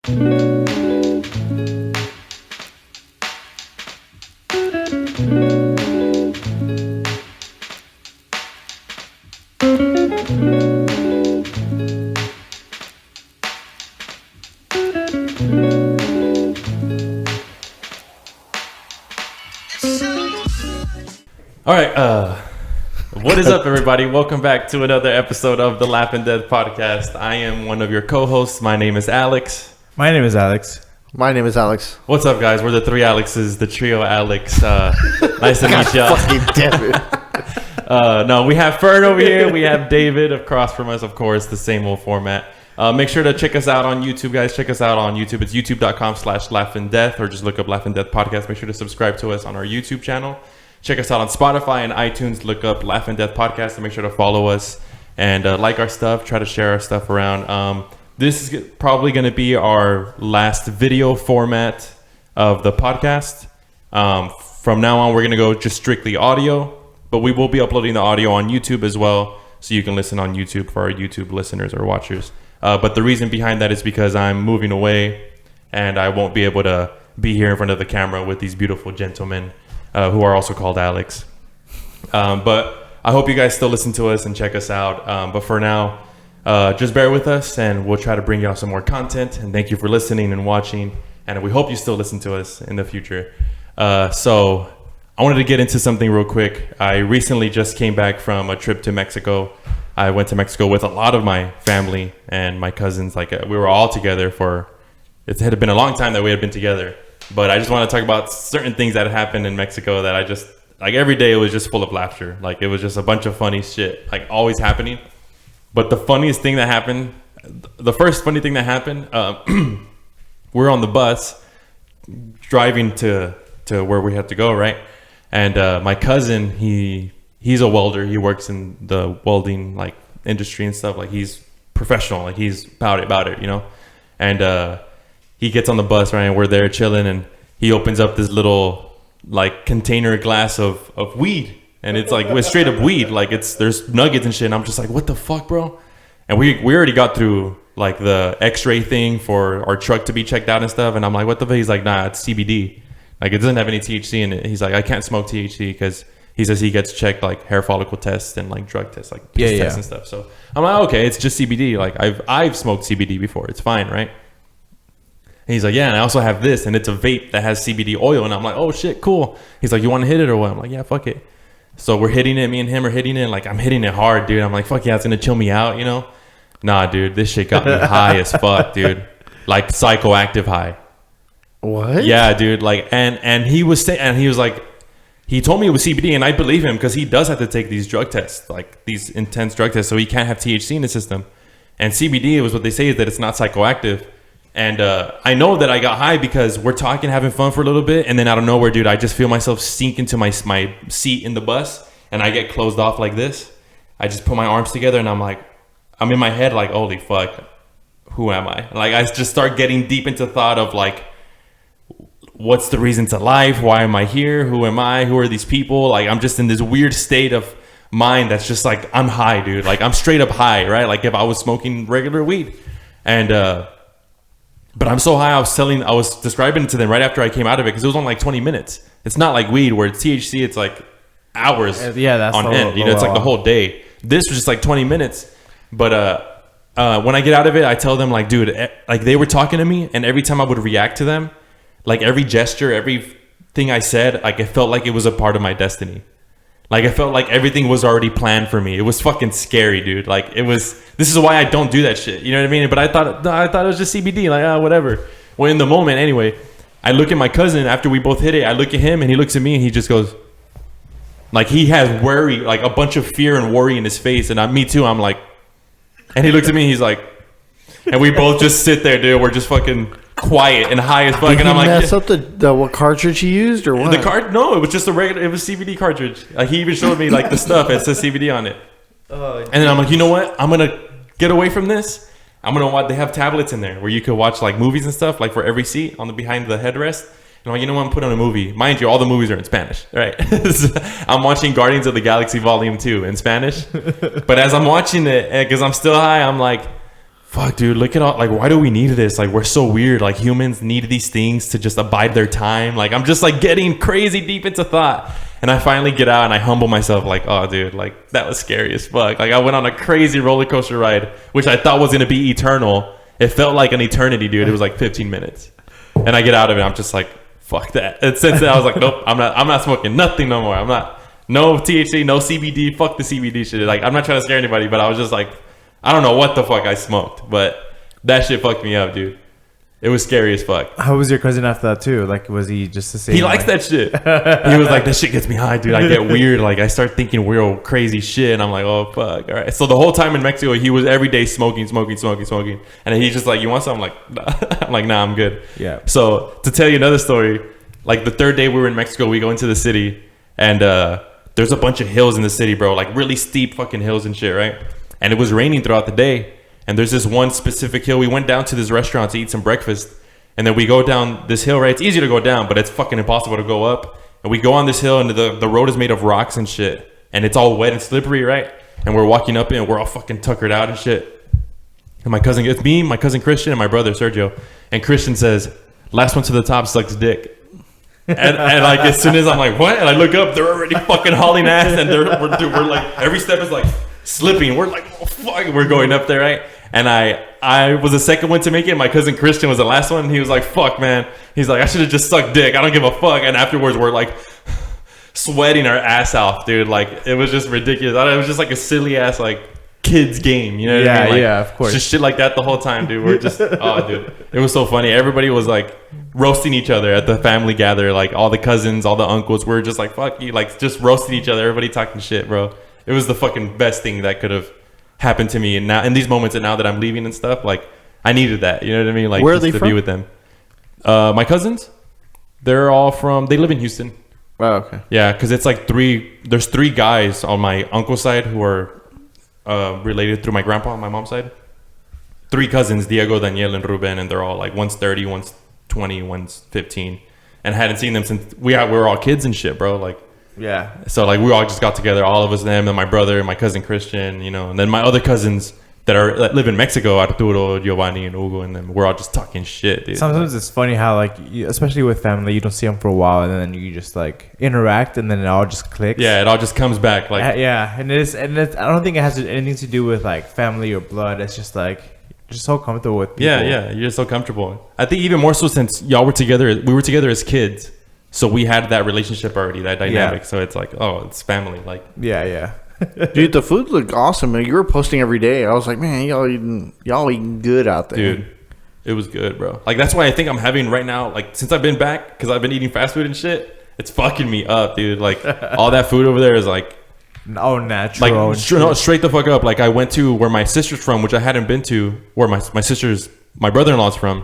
All right, what is up, everybody? Welcome back to another episode of the Laughing Dead podcast. I am one of your co-hosts. My name is Alex. My name is Alex. My name is Alex. What's up, guys? We're the three Alexes, the trio Alex. Nice to meet y'all. Fucking damn it. No, we have Fern over here. We have David across from us, of course, the same old format. Make sure to check us out on YouTube, guys. Check us out on YouTube. It's youtube.com/laughanddeath, or just look up Laughing Death Podcast. Make sure to subscribe to us on our YouTube channel. Check us out on Spotify and iTunes. Look up Laughing Death Podcast and make sure to follow us and like our stuff. Try to share our stuff around. This is probably going to be our last video format of the podcast. From now on, we're going to go just strictly audio, but we will be uploading the audio on YouTube as well, so you can listen on YouTube for our YouTube listeners or watchers. But the reason behind that is because I'm moving away and I won't be able to be here in front of the camera with these beautiful gentlemen who are also called Alex. But I hope you guys still listen to us and check us out. But for now, just bear with us and we'll try to bring y'all some more content. And thank you for listening and watching. And we hope you still listen to us in the future. So I wanted to get into something real quick. I recently just came back from a trip to Mexico. I went to Mexico with a lot of my family and my cousins. Like we were all together it had been a long time that we had been together. But I just want to talk about certain things that happened in Mexico that I just, like every day it was just full of laughter. Like it was just a bunch of funny shit, like always happening. But the funniest thing that happened, the first funny thing that happened, we're on the bus driving to where we had to go, right? And my cousin, he's a welder. He works in the welding like industry and stuff. Like he's professional, like he's about it, you know? And he gets on the bus, right, and we're there chilling, and he opens up this little like container glass of weed, and it's like it's straight up weed, like there's nuggets and shit, and I'm just like, what the fuck, bro? And we already got through like the x-ray thing for our truck to be checked out and stuff, and I'm like, what the fuck? He's like, nah, it's CBD, like it doesn't have any THC in it. He's like, I can't smoke THC because he says he gets checked like hair follicle tests and like drug tests, like piss tests and stuff. So I'm like, okay, it's just CBD. Like I've smoked CBD before, it's fine, right? And he's like, yeah, and I also have this, and it's a vape that has CBD oil. And I'm like, oh, shit, cool. He's like, you want to hit it or what? I'm like, yeah, fuck it. So we're hitting it. Me and him are hitting it. Like, I'm hitting it hard, dude. I'm like, fuck yeah, it's going to chill me out, you know? Nah, dude, this shit got me high as fuck, dude. Like, psychoactive high. What? Yeah, dude. Like, and he was saying, and he was like, he told me it was CBD, and I believe him because he does have to take these drug tests, like these intense drug tests, so he can't have THC in the system. And CBD, was what they say is that it's not psychoactive. And I know that I got high because we're talking, having fun for a little bit. And then out of nowhere, dude, I just feel myself sink into my seat in the bus. And I get closed off like this. I just put my arms together and I'm like, I'm in my head like, holy fuck, who am I? Like I just start getting deep into thought of like, what's the reason to life? Why am I here? Who am I? Who are these people? Like I'm just in this weird state of mind that's just like, I'm high, dude. Like I'm straight up high, right? Like if I was smoking regular weed. And but I'm so high, I was describing it to them right after I came out of it because it was on like 20 minutes. It's not like weed where it's THC, it's like hours that's on end. You know, it's like the whole day. This was just like 20 minutes. But when I get out of it, I tell them like, dude, like they were talking to me, and every time I would react to them, like every gesture, everything I said, like it felt like it was a part of my destiny. Like I felt like everything was already planned for me. It was fucking scary, dude. Like this is why I don't do that shit. You know what I mean? But I thought it was just CBD, like whatever. Well, in the moment anyway, I look at my cousin after we both hit it. I look at him and he looks at me and he just goes, like he has worry, like a bunch of fear and worry in his face. And me too. I'm like, and he looks at me and he's like, and we both just sit there, dude. We're just fucking quiet and high as fuck. Did and I'm he like, mess up the what cartridge he used or what? The card? No, it was just it was CBD cartridge. Like he even showed me like the stuff that says CBD on it. And then I'm like, you know what? I'm gonna get away from this. I'm gonna watch. They have tablets in there where you could watch like movies and stuff, like for every seat on the behind the headrest. And I'm like, you know what? I'm put on a movie. Mind you, all the movies are in Spanish, right? I'm watching Guardians of the Galaxy Volume 2 in Spanish. But as I'm watching it, because I'm still high, I'm like, fuck, dude, look at all, like, why do we need this? Like, we're so weird. Like, humans need these things to just abide their time. Like, I'm just like getting crazy deep into thought. And I finally get out and I humble myself, like, oh, dude, like, that was scary as fuck. Like, I went on a crazy roller coaster ride, which I thought was going to be eternal. It felt like an eternity, dude. It was like 15 minutes. And I get out of it. I'm just like, fuck that. And since then, I was like, nope, I'm not smoking nothing no more. I'm not, no THC, no CBD. Fuck the CBD shit. Like, I'm not trying to scare anybody, but I was just like, I don't know what the fuck I smoked, but that shit fucked me up, dude. It was scary as fuck. How was your cousin after that too? Like, was he just the same? He likes that shit. He was like, that shit gets me high, dude. I get weird. Like, I start thinking real crazy shit, and I'm like, oh, fuck. All right. So the whole time in Mexico, he was every day smoking. And he's just like, you want some? I'm like, nah. I'm like, nah, I'm good. Yeah. So to tell you another story, like the third day we were in Mexico, we go into the city, and there's a bunch of hills in the city, bro. Like really steep fucking hills and shit, right? And it was raining throughout the day. And there's this one specific hill. We went down to this restaurant to eat some breakfast. And then we go down this hill, right? It's easy to go down, but it's fucking impossible to go up. And we go on this hill, and the road is made of rocks and shit. And it's all wet and slippery, right? And we're walking up it, and we're all fucking tuckered out and shit. And it's me, my cousin Christian, and my brother Sergio. And Christian says, last one to the top sucks dick. And like, as soon as I'm like, what? And I look up, they're already fucking hauling ass. And we're like, every step is like slipping. We're like, oh, fuck. We're going up there, right? And I was the second one to make it. My cousin Christian was the last one. And he was like, fuck, man. He's like, I should have just sucked dick. I don't give a fuck. And afterwards, we're like sweating our ass off, dude. Like, it was just ridiculous. It was just like a silly ass, like, kids game. You know what I mean? Like, yeah, of course. Just shit like that the whole time, dude. We're just, oh, dude. It was so funny. Everybody was like roasting each other at the family gather. Like, all the cousins, all the uncles were just like, fuck you. Like, just roasting each other. Everybody talking shit, bro. It was the fucking best thing that could have happened to me. And now in these moments, and now that I'm leaving and stuff, like, I needed that. You know what I mean? Like, where are just they to from? be with them. My cousins, they're all they live in Houston. Oh, okay. Yeah, because it's like there's three guys on my uncle's side who are related through my grandpa on my mom's side. Three cousins, Diego, Daniel, and Ruben, and they're all like, one's 30, one's 20, one's 15. And hadn't seen them since we were all kids and shit, bro. Like, Yeah. so like we all just got together, all of us, them, and my brother, and my cousin Christian, you know, and then my other cousins that live in Mexico, Arturo, Giovanni, and Hugo, and them. We're all just talking shit, dude. Sometimes it's funny how, like, especially with family, you don't see them for a while, and then you just like interact, and then it all just clicks. Yeah, it all just comes back. Like, yeah, and it's I don't think it has anything to do with like family or blood. It's just like you're just so comfortable with people. yeah, you're just so comfortable. I think even more so since y'all were together, we were together as kids, so we had that relationship already, that dynamic. Yeah. So it's like, oh, it's family. Like, Yeah. Dude, the food looked awesome. You were posting every day. I was like, man, y'all eating good out there. dude, it was good, bro. Like, that's why I think I'm having right now, like, since I've been back, because I've been eating fast food and shit, it's fucking me up, dude. Like, all that food over there is like, Oh, natural. like, straight the fuck up. Like, I went to where my sister's from, which I hadn't been to, where my brother-in-law's from,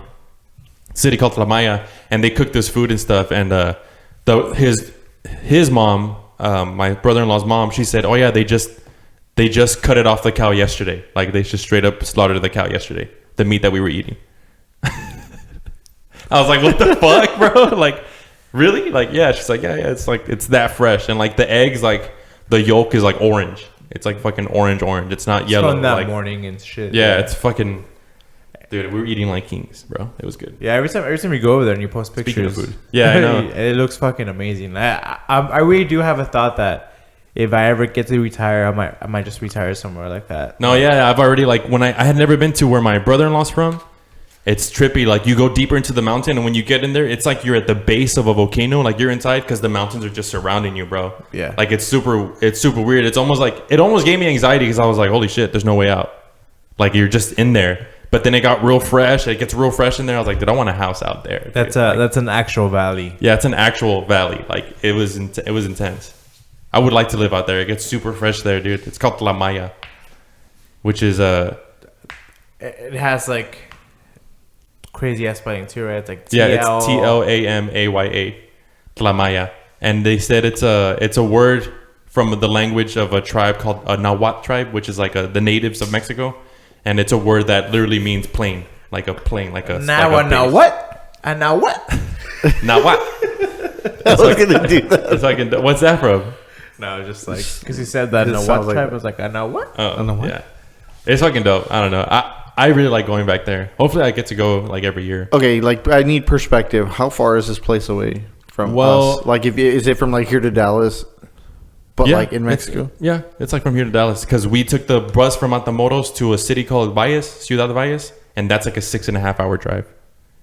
city called La Maya, and they cook this food and stuff. And his mom, my brother-in-law's mom, she said, oh yeah, they just cut it off the cow yesterday. Like, they just straight up slaughtered the cow yesterday, the meat that we were eating. I was like, what the fuck, bro? Like, really? Like, yeah. She's like, yeah, it's like, it's that fresh. And like the eggs, like the yolk is like orange. It's like fucking orange. It's not yellow. From that like, morning and shit. yeah, it's fucking, dude, we were eating like kings, bro. It was good. Yeah, every time you go over there and you post Speaking pictures, of food. Yeah, I know. it looks fucking amazing. I really do have a thought that if I ever get to retire, I might just retire somewhere like that. No, yeah, I've already, like, when I had never been to where my brother-in-law's from. It's trippy. Like, you go deeper into the mountain, and when you get in there, it's like you're at the base of a volcano. Like, you're inside because the mountains are just surrounding you, bro. Yeah. Like, it's super weird. It's almost like, it almost gave me anxiety because I was like, holy shit, there's no way out. Like, you're just in there. But then it got real fresh. It gets real fresh in there. I was like, dude, I want a house out there. That's an actual valley. Yeah, it's an actual valley. Like, it was intense. I would like to live out there. It gets super fresh there, dude. It's called La Maya, which is It has like crazy ass spelling too, right? It's like yeah, it's Tlamaya, Tlamaya, and they said it's a word from the language of a tribe called a Nahuatl tribe, which is like the natives of Mexico, and it's a word that literally means plane, like a plane, like a now like a now base. what? And now what? Nahuatl. I was gonna do that. That's fucking. What's that from? No, just like because he said that It in a sounds what like- tribe. I was like, I know what? Oh, Nahuatl? yeah, it's fucking dope. I don't know. I really like going back there. Hopefully, I get to go like every year. Okay, like I need perspective. How far is this place away from us? Like, is it from like here to Dallas? But like in Mexico? It's like from here to Dallas because we took the bus from Matamoros to a city called Ciudad Valles, and that's like a 6.5 hour drive.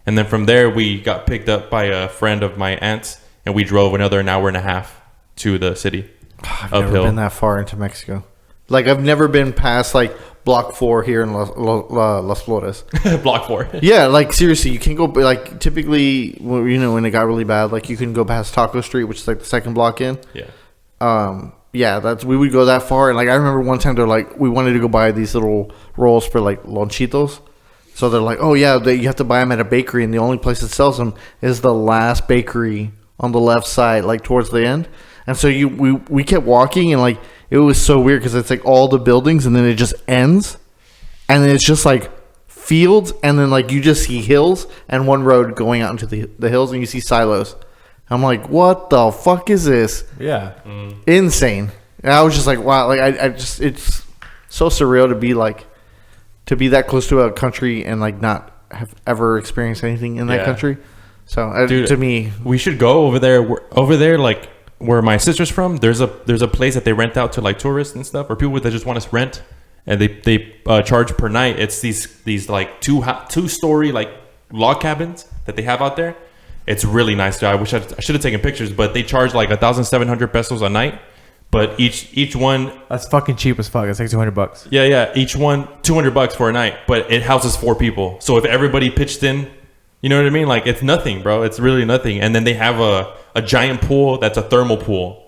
And then from there, we got picked up by a friend of my aunt's, and we drove another 1.5 hours to the city. I've never been that far into Mexico. Like, I've never been past like Block 4 here in Las Flores. Block 4. Yeah, like seriously, you can go. Like typically, when it got really bad, like you can go past Taco Street, which is like the second block in. Yeah. We would go that far, and like I remember one time they're like, we wanted to go buy these little rolls for like lonchitos, so they're like, oh yeah, you have to buy them at a bakery, and the only place that sells them is the last bakery on the left side, like towards the end. And so we kept walking, and like it was so weird because it's like all the buildings, and then it just ends, and then it's just like fields, and then like you just see hills and one road going out into the hills, and you see silos. I'm like, what the fuck is this? Yeah. Insane. And I was just like, wow. Like, I just, it's so surreal to be that close to a country and like not have ever experienced anything in that country. So Dude, to me, we should go over there. Over there, like where my sister's from, there's a place that they rent out to like tourists and stuff, or people that just want to rent, and they charge per night. It's these like two-story like log cabins that they have out there. It's really nice, dude. I wish I should have taken pictures, but they charge like 1,700 pesos a night. But each one, that's fucking cheap as fuck. It's like $200. Yeah. Each one $200 for a night, but it houses 4 people. So if everybody pitched in, you know what I mean? Like it's nothing, bro. It's really nothing. And then they have a giant pool that's a thermal pool,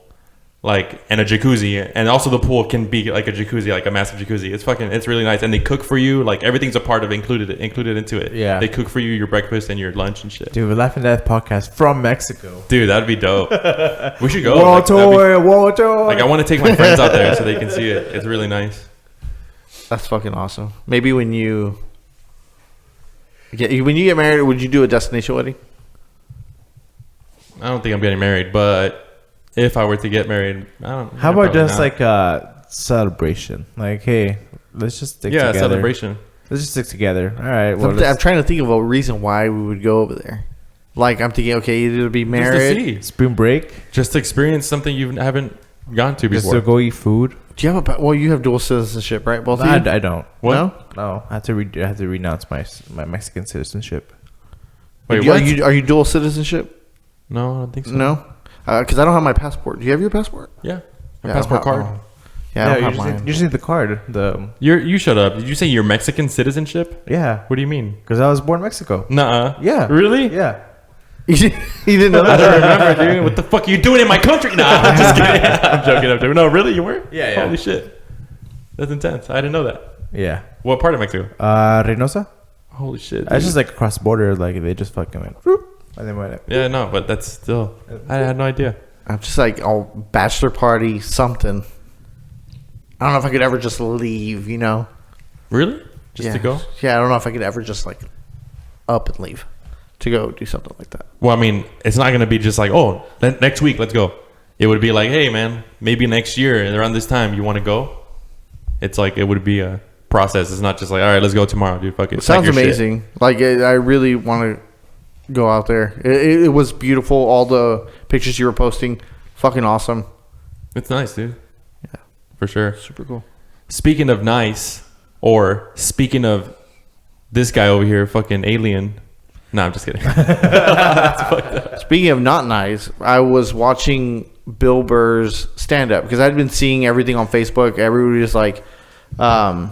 like, and a jacuzzi, and also the pool can be like a jacuzzi, like a massive jacuzzi. It's really nice, and they cook for you. Like everything's a part of included into it. Yeah, they cook for you your breakfast and your lunch and shit. Dude, Life and Death podcast from Mexico. Dude, that'd be dope. We should go. World tour. Like I want to take my friends out there so they can see it. It's really nice. That's fucking awesome. Maybe when you get married, would you do a destination wedding? I don't think I'm getting married, but if I were to get married, I don't. How about just like a celebration? Like, hey, let's just stick together. Yeah, celebration. Let's just stick together. All right. Well, I'm trying to think of a reason why we would go over there. Like, I'm thinking, okay, either to be married, just to see. Spring break, just to experience something you haven't gone to before. Just to go eat food. Do you have you have dual citizenship, right? Both of you? I don't. What? No. I have to renounce my Mexican citizenship. Wait, what? Are you dual citizenship? No, I don't think so. No, because I don't have my passport. Do you have your passport? Yeah, my passport card. Yeah, I don't have mine. You just need the card. You shut up. Did you say your Mexican citizenship? Yeah. What do you mean? Because I was born in Mexico. Nuh-uh. Yeah. Really? Yeah. You didn't know I that? don't remember, dude. What the fuck are you doing in my country? Nah, I'm just kidding. I'm joking. No, really? You were? Yeah. Holy shit. That's intense. I didn't know that. Yeah. What part of Mexico? Reynosa. Holy shit. Dude. It's just like across the border. Like they just fucking went. Whoop, and then went. Yeah, no, but that's still. I had no idea. I'm just like, bachelor party, something. I don't know if I could ever just leave, you know? Really? Just to go? Yeah, I don't know if I could ever just like up and leave to go do something like that. Well, I mean, it's not going to be just like, oh, next week, let's go. It would be like, hey, man, maybe next year and around this time, you want to go? It's like, it would be a process. It's not just like, all right, let's go tomorrow, dude. Fuck it. It sounds amazing. Shit. Like, I really want to go out there. It was beautiful. All the pictures you were posting, fucking awesome. It's nice, dude. Yeah. For sure. Super cool. Speaking of nice, or speaking of this guy over here, fucking alien. No, I'm just kidding. Speaking of not nice, I was watching Bill Burr's stand-up because I'd been seeing everything on Facebook. Everybody was like, oh,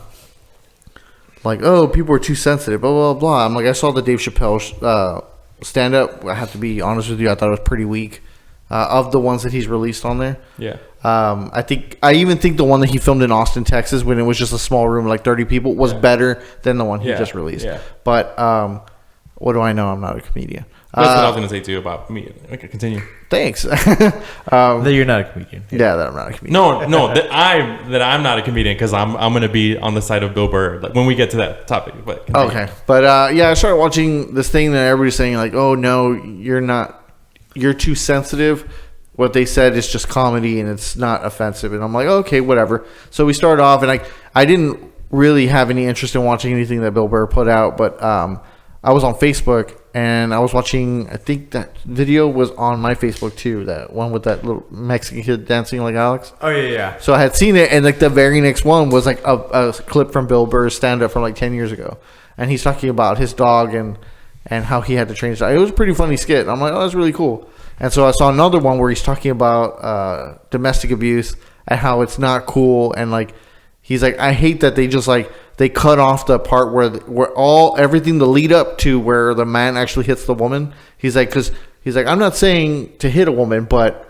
people are too sensitive, blah, blah, blah. I'm like, I saw the Dave Chappelle stand-up. I have to be honest with you. I thought it was pretty weak of the ones that he's released on there. Yeah. I even think the one that he filmed in Austin, Texas, when it was just a small room, like 30 people, was better than the one he just released. Yeah. But what do I know? I'm not a comedian. That's what I was going to say, too, about me. Okay, continue. Thanks. That you're not a comedian. Yeah, that I'm not a comedian. No, that I'm not a comedian because I'm going to be on the side of Bill Burr when we get to that topic. But continue. Okay. But, I started watching this thing that everybody's saying, like, oh, no, you're too sensitive. What they said is just comedy and it's not offensive. And I'm like, okay, whatever. So we started off, and I didn't really have any interest in watching anything that Bill Burr put out, but I was on Facebook and I was watching. I think that video was on my Facebook too. That one with that little Mexican kid dancing like Alex. Oh yeah. So I had seen it, and like the very next one was like a clip from Bill Burr's stand up from like 10 years ago, and he's talking about his dog and how he had to train his dog. It was a pretty funny skit. I'm like, oh, that's really cool. And so I saw another one where he's talking about domestic abuse and how it's not cool, and like he's like, I hate that they just like they cut off the part where everything the lead up to where the man actually hits the woman. He's like, because he's like, I'm not saying to hit a woman, but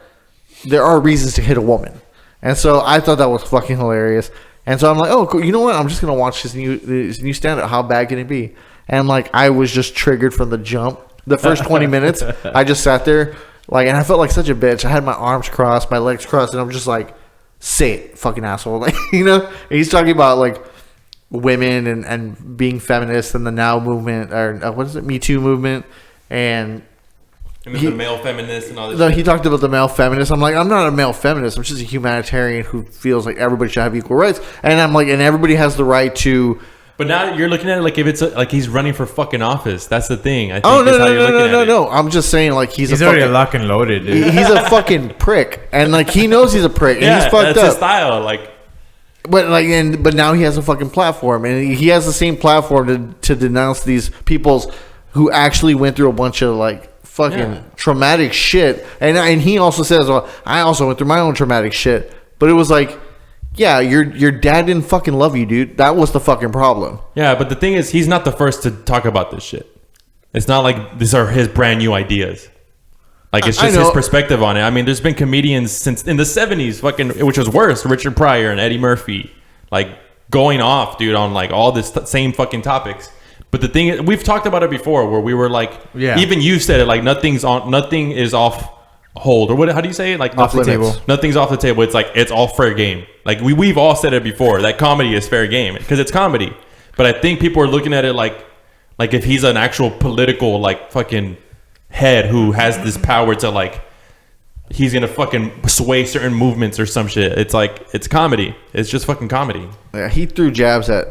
there are reasons to hit a woman. And so I thought that was fucking hilarious. And so I'm like, oh, cool. You know what? I'm just gonna watch this new stand-up. How bad can it be? And like I was just triggered from the jump. The first 20 minutes, I just sat there like, and I felt like such a bitch. I had my arms crossed, my legs crossed, and I'm just like, say it, fucking asshole. Like, you know? And he's talking about like women and being feminist and the Now movement, or what is it, Me Too movement, and the male feminist and all this. No, he talked about the male feminist. I'm like, I'm not a male feminist. I'm just a humanitarian who feels like everybody should have equal rights. And I'm like, and everybody has the right to. But now you're looking at it like if it's like he's running for fucking office. That's the thing. I think Oh no! I'm just saying like he's already lock and loaded. Dude. He's a fucking prick, and like he knows he's a prick, and he's fucked that's up. His style, like. But now he has a fucking platform, and he has the same platform to denounce these peoples who actually went through a bunch of like fucking traumatic shit. And he also says, well, I also went through my own traumatic shit. But it was like, yeah, your dad didn't fucking love you, dude. That was the fucking problem. Yeah, but the thing is, he's not the first to talk about this shit. It's not like these are his brand new ideas. Like, it's just his perspective on it. I mean, there's been comedians since in the 70s, fucking, which was worse, Richard Pryor and Eddie Murphy, like, going off, dude, on, like, all this same fucking topics. But the thing is, we've talked about it before, where we were like, even you said it, like, nothing is off hold. Or what? How do you say it? Like, off the table. Nothing's off the table. It's like, it's all fair game. Like, we've all said it before, that comedy is fair game, because it's comedy. But I think people are looking at it like if he's an actual political, like, fucking head who has this power to like he's gonna fucking sway certain movements or some shit. It's like it's comedy. It's just fucking comedy. Yeah, he threw jabs at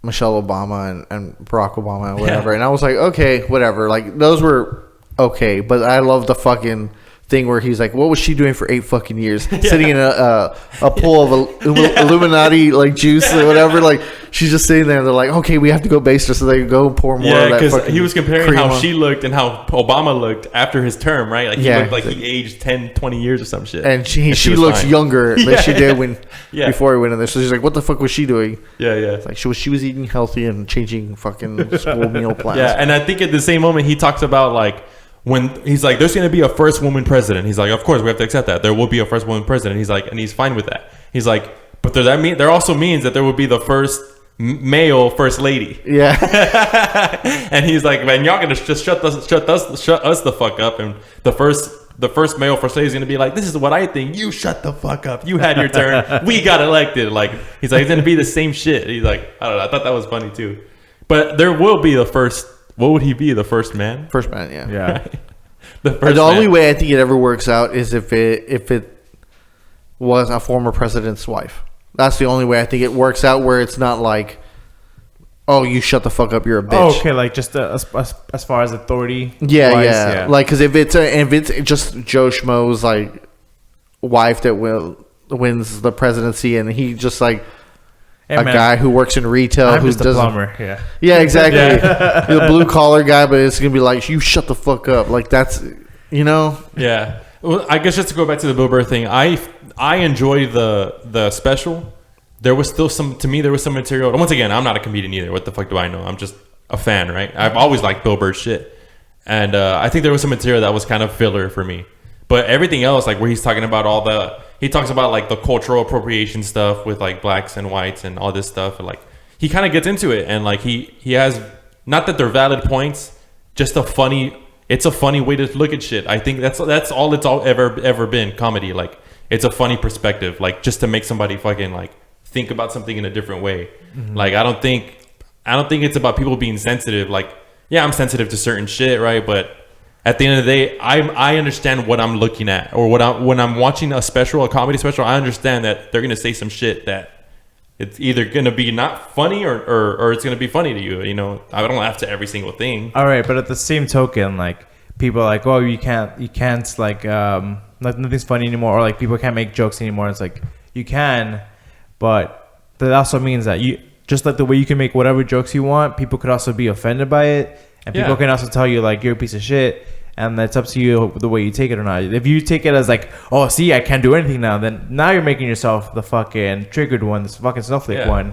Michelle Obama and Barack Obama and whatever, and I was like, okay, whatever. Like those were okay, but I love the fucking thing where he's like, what was she doing for 8 fucking years, sitting in a pool of Illuminati like juice or whatever. Like she's just sitting there, and they're like, okay, we have to go base her, so they go pour more of that. Because he was comparing how on. she looked and how Obama looked after his term, right? Like he looked like he aged 10, 20 years or some shit. And she looks fine. Younger than she did when before he went in there. So she's like, what the fuck was she doing? Yeah. It's like she was eating healthy and changing fucking school meal plans. Yeah, and I think at the same moment he talks about like when he's like, there's going to be a first woman president. He's like, of course we have to accept that. There will be a first woman president. He's like, and he's fine with that. He's like, but there also means that there will be the first male first lady. Yeah. And he's like, man, y'all gonna just shut us the fuck up. And the first male first lady is gonna be like, this is what I think. You shut the fuck up. You had your turn. We got elected. Like he's like, it's gonna be the same shit. He's like, I don't know. I thought that was funny too. But there will be the first. What would he be? The first man? First man, yeah. Yeah. The only way I think it ever works out is if it was a former president's wife. That's the only way I think it works out, where it's not like, oh, you shut the fuck up, you're a bitch. Oh, okay, like just as far as authority. Yeah. Like, because if it's just Joe Schmo's like wife that wins the presidency, and he just like. Hey, guy who works in retail who doesn't. Plumber, yeah, exactly. The blue collar guy, but it's gonna be like, you shut the fuck up. Like that's, you know. Yeah. Well, I guess just to go back to the Bill Burr thing, I enjoy the special. There was still some material. Once again, I'm not a comedian either. What the fuck do I know? I'm just a fan, right? I've always liked Bill Burr's shit, and I think there was some material that was kind of filler for me. But everything else, like where he's talking about he talks about like the cultural appropriation stuff with like blacks and whites and all this stuff. And like he kind of gets into it, and like he has, not that they're valid points, just it's a funny way to look at shit. I think that's all it's ever been, comedy. Like it's a funny perspective, like just to make somebody fucking like think about something in a different way. Mm-hmm. Like I don't think it's about people being sensitive. Like, yeah, I'm sensitive to certain shit, right? But at the end of the day, I understand what I'm looking at, or when I'm watching a comedy special, I understand that they're gonna say some shit that it's either gonna be not funny or it's gonna be funny to you. You know, I don't laugh to every single thing. All right, but at the same token, like people are like, oh, you can't like nothing's funny anymore, or like people can't make jokes anymore. It's like you can, but that also means that you just like the way you can make whatever jokes you want, people could also be offended by it, and people can also tell you like you're a piece of shit. And that's up to you the way you take it or not. If you take it as like, oh, see, I can't do anything now, then now you're making yourself the fucking triggered one, this fucking snowflake one.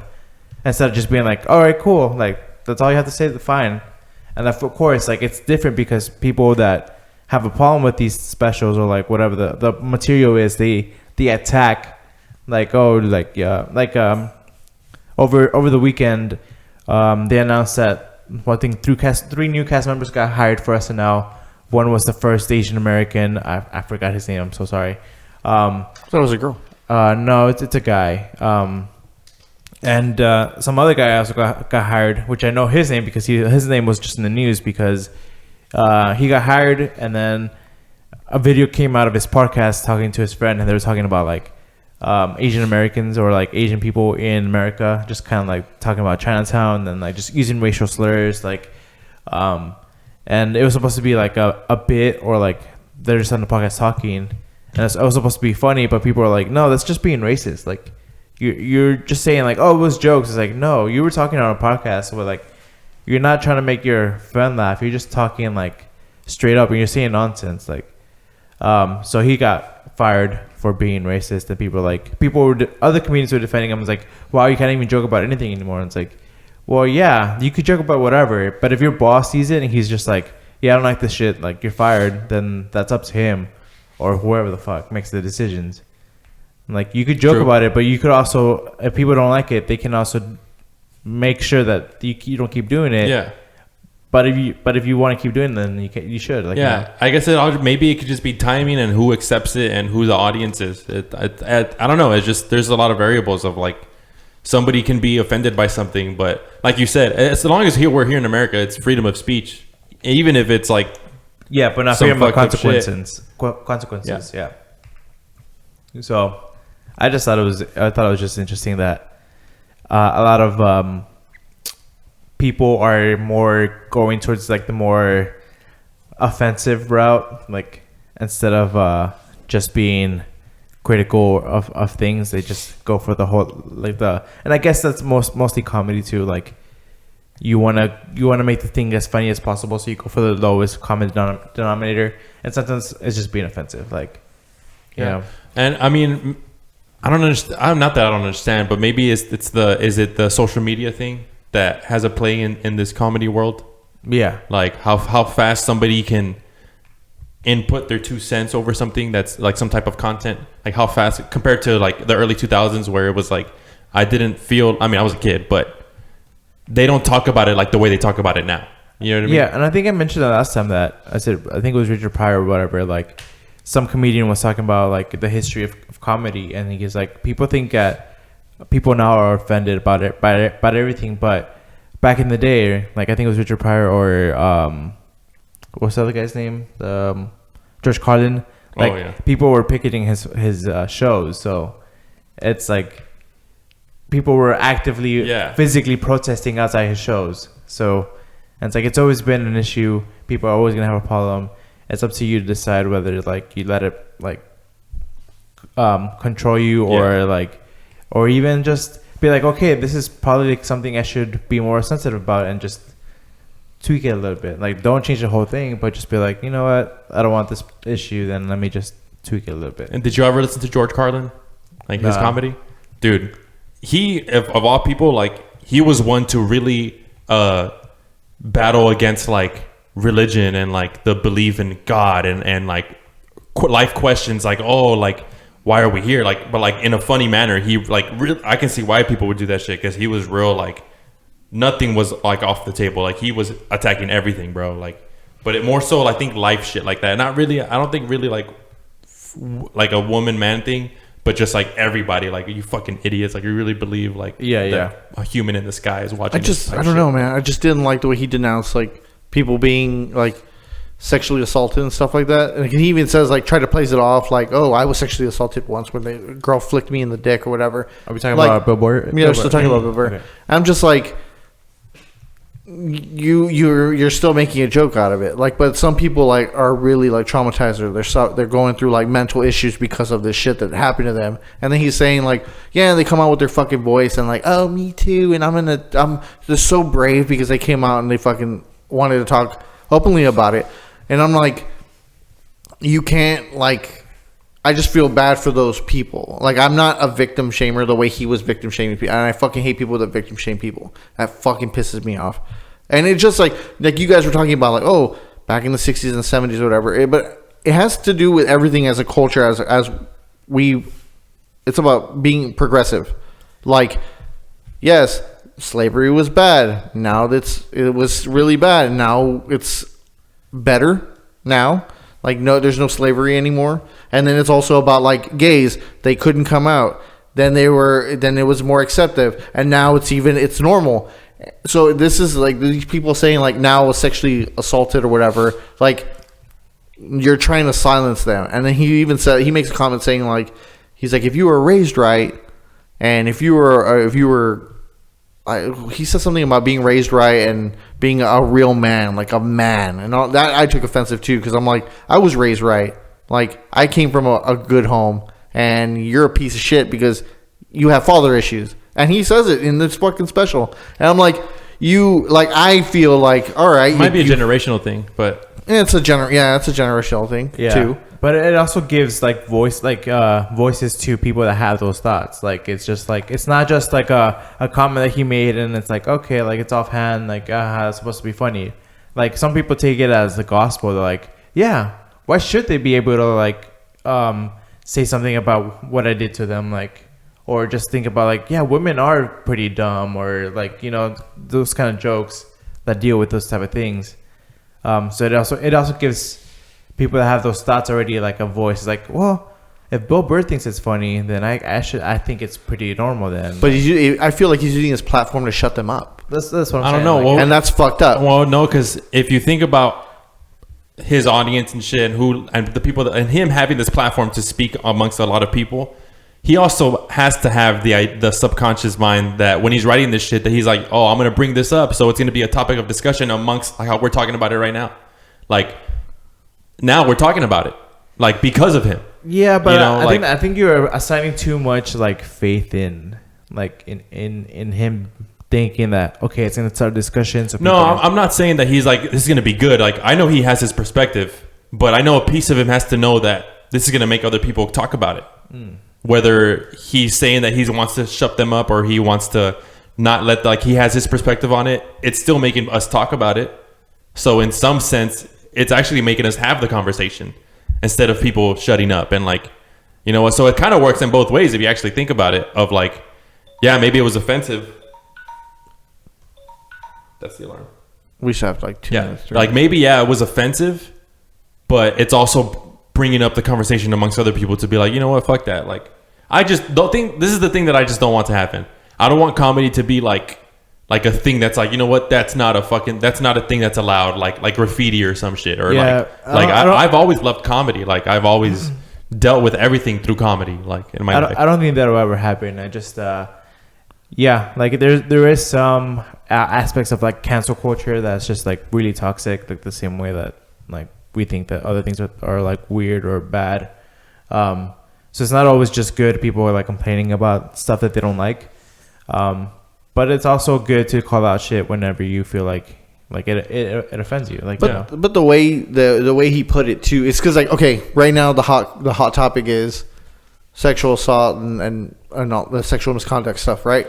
Instead of just being like, all right, cool. Like, that's all you have to say, fine. And of course, like, it's different because people that have a problem with these specials or like whatever the material is, they attack like, oh, like, yeah. Like, over the weekend, they announced that, I think, three new cast members got hired for SNL. One was the first Asian American. I forgot his name. I'm so sorry. That was a girl. No, it's a guy. And some other guy also got hired, which I know his name because his name was just in the news because he got hired, and then a video came out of his podcast talking to his friend, and they were talking about like Asian Americans or like Asian people in America, just kind of like talking about Chinatown and like just using racial slurs, like. And it was supposed to be like a bit, or like they're just on the podcast talking, and it was supposed to be funny, but people are like, no, that's just being racist. Like you're just saying like, oh, it was jokes. It's like, no, you were talking on a podcast where like you're not trying to make your friend laugh. You're just talking like straight up, and you're saying nonsense. Like, so he got fired for being racist, and other comedians were defending him. It's like, wow, you can't even joke about anything anymore. And it's like, well, yeah, you could joke about whatever, but if your boss sees it and he's just like, yeah, I don't like this shit, like, you're fired, then that's up to him or whoever the fuck makes the decisions. Like, you could joke about it, but you could also, if people don't like it, they can also make sure that you don't keep doing it. Yeah. But if you want to keep doing it, then you should. Like, yeah, I guess maybe it could just be timing and who accepts it and who the audience is. I don't know. It's just there's a lot of variables of like, somebody can be offended by something, but like you said, as long as we're here in America, it's freedom of speech, even if it's like but not freedom of consequences. Consequences, yeah. So, I thought it was just interesting that a lot of people are more going towards like the more offensive route, like instead of just being critical of things, they just go for the whole and I guess that's mostly comedy too. Like you wanna make the thing as funny as possible, so you go for the lowest common denominator, and sometimes it's just being offensive. Like, you know. And I mean, I don't understand. Not that I don't understand, but maybe is it the social media thing that has a play in this comedy world? Yeah, like how fast somebody can input their 2 cents over something that's like some type of content, like how fast compared to like the early 2000s where it was like I was a kid, but they don't talk about it like the way they talk about it now. You know what I mean? Yeah, and I think I mentioned that last time that I think it was Richard Pryor or whatever, like some comedian was talking about like the history of comedy, and he's like, people think that people now are offended about everything, but back in the day, like I think it was Richard Pryor or what's the other guy's name? George Carlin. Like people were picketing his shows, so it's like people were actively physically protesting outside his shows. So, and it's like it's always been an issue. People are always gonna have a problem. It's up to you to decide whether like you let it like control you or even just be like, okay, this is probably like something I should be more sensitive about, and just tweak it a little bit. Like, don't change the whole thing, but just be like, you know what, I don't want this issue, then let me just tweak it a little bit. And did you ever listen to George Carlin, like his comedy? Dude, he of all people, like he was one to really battle against like religion and like the belief in God and like life questions, like, oh, like why are we here, like, but like in a funny manner. He like I can see why people would do that shit, because he was real, like nothing was like off the table. Like he was attacking everything, bro. Like, but it more so, I think, life shit like that. Not really. I don't think really like a woman man thing, but just like everybody. Like, you fucking idiots. Like, you really believe like a human in the sky is watching. I don't know, man. I just didn't like the way he denounced like people being like sexually assaulted and stuff like that. And he even says like, try to plays it off like, oh, I was sexually assaulted once when the girl flicked me in the dick or whatever. Are we talking like, about Bill Burr? Yeah, we're still talking about Bill Burr. Okay. I'm just like, you're still making a joke out of it. Like, but some people like are really like traumatized, or they're going through like mental issues because of this shit that happened to them. And then he's saying like, yeah, they come out with their fucking voice and like, oh, me too. And I'm just so brave because they came out and they fucking wanted to talk openly about it. And I'm like, you can't like. I just feel bad for those people. Like, I'm not a victim shamer the way he was victim shaming people. And I fucking hate people that victim shame people. That fucking pisses me off. And it's just like you guys were talking about, like, oh, back in the 60s and 70s or whatever. But it has to do with everything as a culture, it's about being progressive. Like, yes, slavery was bad. Now it was really bad. Now it's better now. Like, no, there's no slavery anymore. And then it's also about like gays. They couldn't come out. Then it was more accepted. And now it's normal. So this is like these people saying like now was sexually assaulted or whatever. Like, you're trying to silence them. And then he even said, he makes a comment saying like, he's like, if you were raised right, and if you were he said something about being raised right and being a real man, like a man, and all that. I took offensive too, because I'm like, I was raised right, like I came from a good home, and you're a piece of shit because you have father issues. And he says it in this fucking special, and I'm like, I feel like, all right, it might be a generational thing, but it's a generational thing too. But it also gives like voices to people that have those thoughts. Like, it's just like, it's not just like a comment that he made and it's like, okay, like it's offhand, like it's supposed to be funny. Like, some people take it as the gospel. They're like, yeah, why should they be able to like say something about what I did to them, like, or just think about like, yeah, women are pretty dumb, or like, you know, those kind of jokes that deal with those type of things. So it also gives people that have those thoughts already like a voice. It's like, well, if Bill Burr thinks it's funny, then I think it's pretty normal then. But I feel like he's using his platform to shut them up. That's what I'm saying. I don't know. Like, Well, and that's fucked up. Well, no, because if you think about his audience and shit, and the people and him having this platform to speak amongst a lot of people, he also has to have the subconscious mind that when he's writing this shit, that he's like, oh, I'm gonna bring this up, so it's gonna be a topic of discussion amongst like how we're talking about it right now. Like, now we're talking about it, like, because of him. Yeah, but you know, I think you're assigning too much like faith in him thinking that, okay, it's gonna start a discussion. So no, I'm not saying that he's like, this is gonna be good. Like, I know he has his perspective, but I know a piece of him has to know that this is gonna make other people talk about it. Whether he's saying that he wants to shut them up or he wants to not let, like, he has his perspective on it, it's still making us talk about it. So in some sense, it's actually making us have the conversation instead of people shutting up. And like, you know, so it kind of works in both ways if you actually think about it, of like, yeah, maybe it was offensive. That's the alarm. We should have like 2 minutes. Like, maybe, yeah, it was offensive, but it's also bringing up the conversation amongst other people to be like, you know what, fuck that. Like, I just don't think, this is the thing that I just don't want to happen. I don't want comedy to be like a thing that's like, you know what, that's not a thing that's allowed, like graffiti or some shit, or I've always loved comedy. Like, I've always dealt with everything through comedy, like, in my life. I don't think that'll ever happen. I just like there is some aspects of like cancel culture that's just like really toxic, like the same way that like we think that other things are like weird or bad. So it's not always just good. People are like complaining about stuff that they don't like. But it's also good to call out shit whenever you feel like it offends you. Like, but the way he put it too, it's because like, okay, right now the hot topic is sexual assault and all the sexual misconduct stuff, right?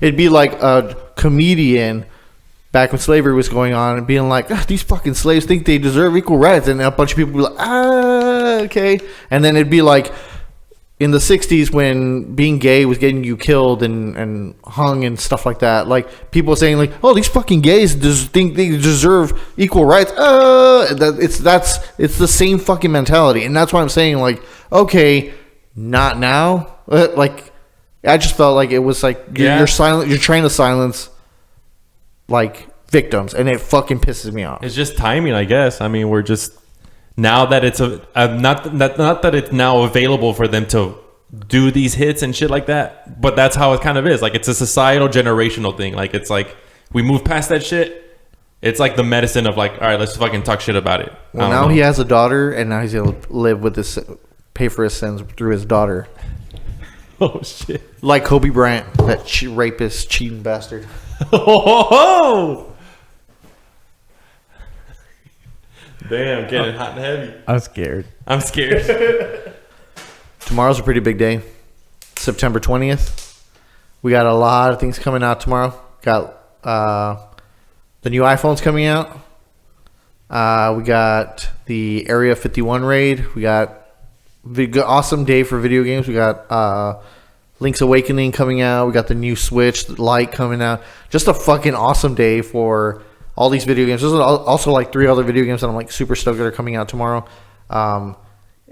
It'd be like a comedian back when slavery was going on and being like, these fucking slaves think they deserve equal rights, and a bunch of people would be like, okay. And then it'd be like in the 60s when being gay was getting you killed and hung and stuff like that, like people saying like, oh, these fucking gays think they deserve equal rights. It's the same fucking mentality. And that's why I'm saying, like, okay, not now. Like, I just felt like it was like you're silent. You're trying to silence like victims, and it fucking pisses me off. It's just timing, I guess. I mean, we're just now that it's not that it's now available for them to do these hits and shit like that, but that's how it kind of is. Like, it's a societal generational thing. Like, it's like we move past that shit. It's like the medicine of like, all right, let's fucking talk shit about it. Well, now he has a daughter, and now he's gonna live with this, pay for his sins through his daughter. Oh shit! Like Kobe Bryant, that rapist, cheating bastard. Oh! Damn, getting hot and heavy. I'm scared. I'm scared. Tomorrow's a pretty big day. September 20th. We got a lot of things coming out tomorrow. Got the new iPhones coming out. We got the Area 51 raid. We got awesome day for video games. We got Link's Awakening coming out. We got the new Switch Lite coming out. Just a fucking awesome day for all these video games. There's also like 3 other video games that I'm like super stoked that are coming out tomorrow.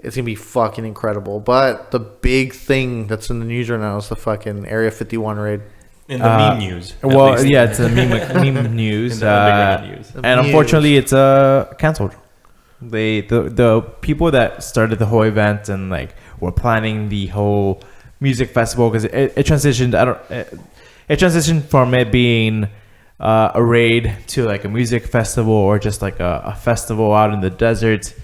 It's going to be fucking incredible. But the big thing that's in the news right now is the fucking Area 51 raid. In the meme news. Well, yeah, it's a meme news. News. And unfortunately, it's canceled. The people that started the whole event and like were planning the whole music festival, because it transitioned. It transitioned from it being a raid to like a music festival or just like a festival out in the desert.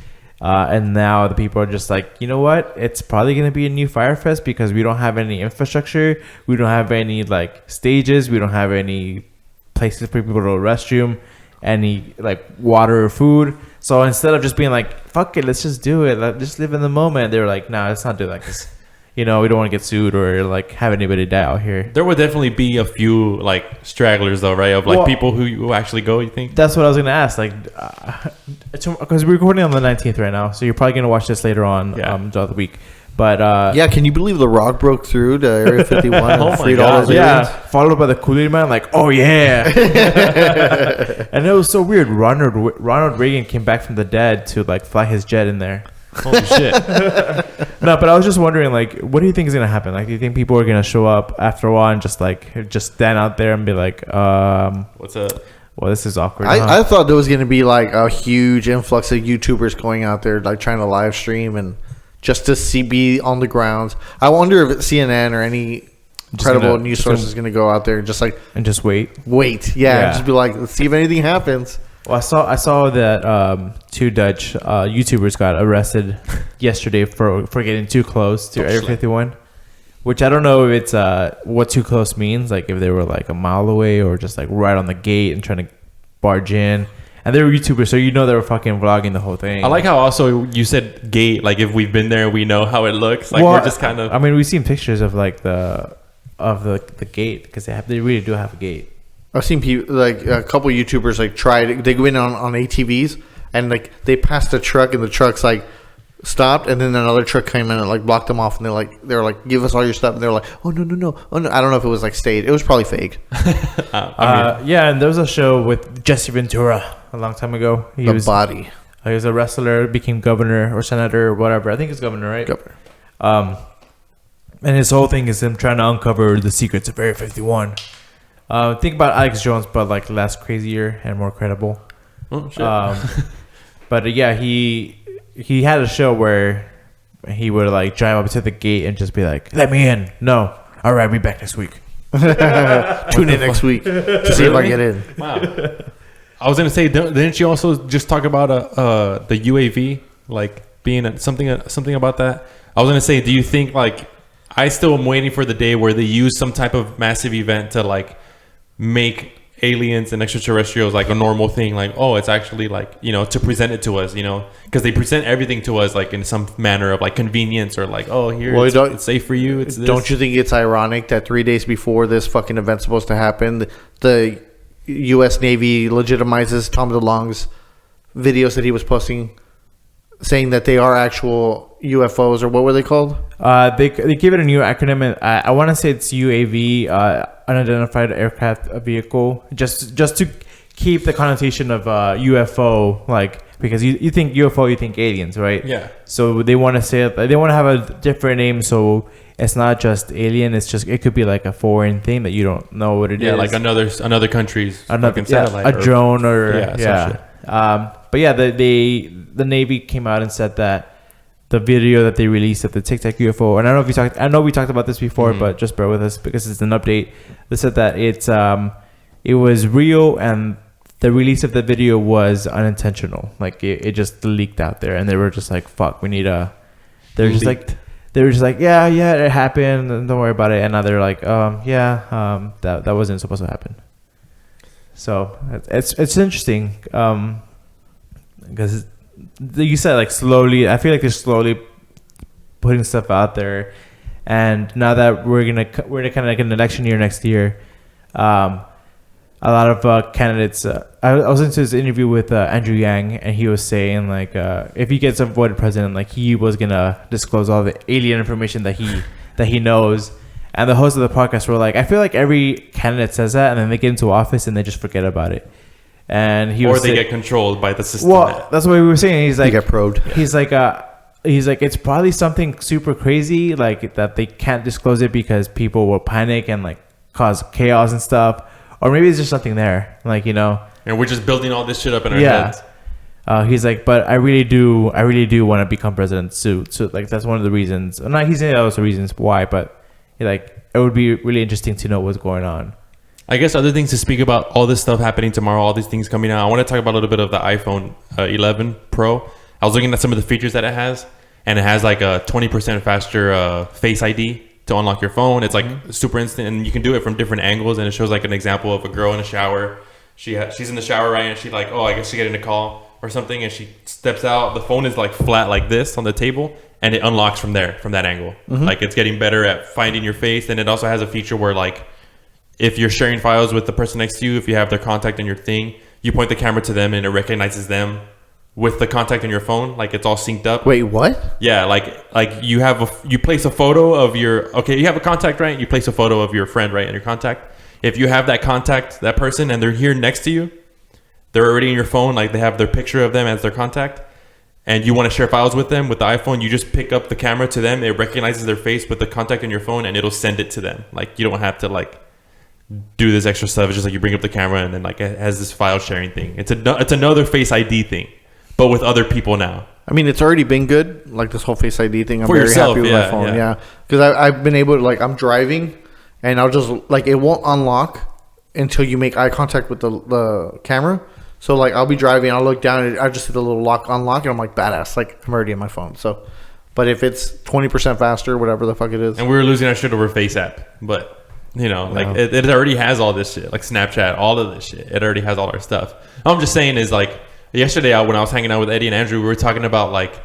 And now the people are just like, you know what? It's probably going to be a new Fire Fest because we don't have any infrastructure. We don't have any like stages. We don't have any places for people to restroom, any like water or food. So instead of just being like, fuck it, let's just do it. Like, just live in the moment. They were like, nah, let's not do that because, we don't want to get sued or like have anybody die out here. There would definitely be a few like stragglers though, right? Of like people who actually go, you think? That's what I was going to ask. Like, because we're recording on the 19th right now. So you're probably going to watch this later on throughout the week. But yeah, can you believe The Rock broke through to Area 51 and freed all those aliens? Followed by the Kool-Aid Man, like, oh yeah. And it was so weird. Ronald Reagan came back from the dead to like fly his jet in there. Holy shit. No, but I was just wondering, like, what do you think is gonna happen? Like, do you think people are gonna show up after a while and just stand out there and be like, what's up? Well, this is awkward. I thought there was gonna be like a huge influx of YouTubers going out there, like trying to live stream and just to be on the grounds. I wonder if CNN or any credible news source is gonna go out there and just wait. Yeah. Just be like, let's see if anything happens. Well, I saw that 2 Dutch YouTubers got arrested yesterday for getting too close to Area 51, which I don't know if it's what too close means. Like if they were like a mile away or just like right on the gate and trying to barge in. And they were YouTubers, so they were fucking vlogging the whole thing. I like how also you said gate. Like if we've been there, we know how it looks. Like we're just kind of. I mean, we've seen pictures of like the gate because they really do have a gate. I've seen people, like a couple YouTubers, like they go in on ATVs and like they passed a truck and the truck's like stopped, and then another truck came in and like blocked them off, and they were like, give us all your stuff, and they're like, oh no. I don't know if it was like staged. It was probably fake. Yeah, and there was a show with Jesse Ventura a long time ago. He was a wrestler, became governor or senator or whatever. I think it's governor, right? Governor. And his whole thing is him trying to uncover the secrets of Area 51. Think about Alex Jones, but like less crazier and more credible. Oh shit! But yeah, he had a show where he would like drive up to the gate and just be like, "Let me in." No, all right, be back next week. Tune in next week to see if I get in. Wow. I was gonna say, didn't you also just talk about the UAV like being something about that? I was gonna say, do you think like I still am waiting for the day where they use some type of massive event to like make aliens and extraterrestrials like a normal thing, like it's actually like to present it to us, because they present everything to us like in some manner of like convenience or like it's safe for you. It's this. Don't you think it's ironic that 3 days before this fucking event's supposed to happen, the U.S. Navy legitimizes Tom DeLonge's videos that he was posting, saying that they are actual UFOs, or what were they called? They give it a new acronym, and I want to say it's UAV, unidentified aircraft vehicle, just to keep the connotation of UFO, like because you think UFO, you think aliens, right? Yeah. So they want to say they want to have a different name, so it's not just alien. It's just it could be like a foreign thing that you don't know what it is. Yeah, like another country's fucking satellite. A drone or some shit. But yeah, the Navy came out and said that the video that they released of the Tic Tac UFO, and I know we talked about this before, but just bear with us because it's an update. They said that it was real and the release of the video was unintentional. Like it just leaked out there, and they were just like, "Fuck, we need a." They were just like, yeah, it happened, and don't worry about it. And now they're like, that wasn't supposed to happen. So it's interesting, because you said like slowly. I feel like they're slowly putting stuff out there, and now that we're gonna kind of like an election year next year, a lot of candidates. I was into this interview with Andrew Yang, and he was saying like, if he gets voted president, like he was gonna disclose all the alien information that he knows. And the host of the podcast were like, I feel like every candidate says that, and then they get into office and they just forget about it. And they get controlled by the system. Well, that's what we were saying. He's like, they get probed. He's like, it's probably something super crazy, like that they can't disclose it because people will panic and like cause chaos and stuff. Or maybe it's just something there, like, and we're just building all this shit up in our heads. He's like, but I really do want to become president soon. So like that's one of the reasons. Not he's saying that was the reasons why, but like it would be really interesting to know what's going on. I guess other things to speak about, all this stuff happening tomorrow, all these things coming out. I want to talk about a little bit of the iPhone 11 Pro. I was looking at some of the features that it has, and it has like a 20% faster Face ID to unlock your phone. It's like super instant, and you can do it from different angles, and it shows like an example of a girl in a shower. She's in the shower, right, and she like, I guess she's getting a call or something, and she steps out. The phone is like flat like this on the table, and it unlocks from that angle. Like it's getting better at finding your face. And it also has a feature where like if you're sharing files with the person next to you, if you have their contact in your thing, you point the camera to them and it recognizes them with the contact in your phone. Like it's all synced up. Wait, what? Yeah, like you place a photo of you have a contact, right? You place a photo of your friend, right, in your contact. If you have that contact, that person, and they're here next to you, they're already in your phone, like they have their picture of them as their contact, and you want to share files with them with the iPhone, you just pick up the camera to them, it recognizes their face with the contact in your phone, and it'll send it to them. Like you don't have to like do this extra stuff. It's just like you bring up the camera, and then like it has this file sharing thing. It's another Face ID thing, but with other people now. I mean, it's already been good, like this whole Face ID thing. I'm For very yourself, happy with my phone. Yeah, because I've been able to, like, I'm driving, and I'll just like, it won't unlock until you make eye contact with the camera. So like I'll be driving, I'll look down, and I just hit the little unlock, and I'm like, badass, like I'm already in my phone. So, but if it's 20% faster, whatever the fuck it is, and we were losing our shit over Face app, but like it already has all this shit, like Snapchat, all of this shit. It already has all our stuff. All I'm just saying is like yesterday when I was hanging out with Eddie and Andrew, we were talking about like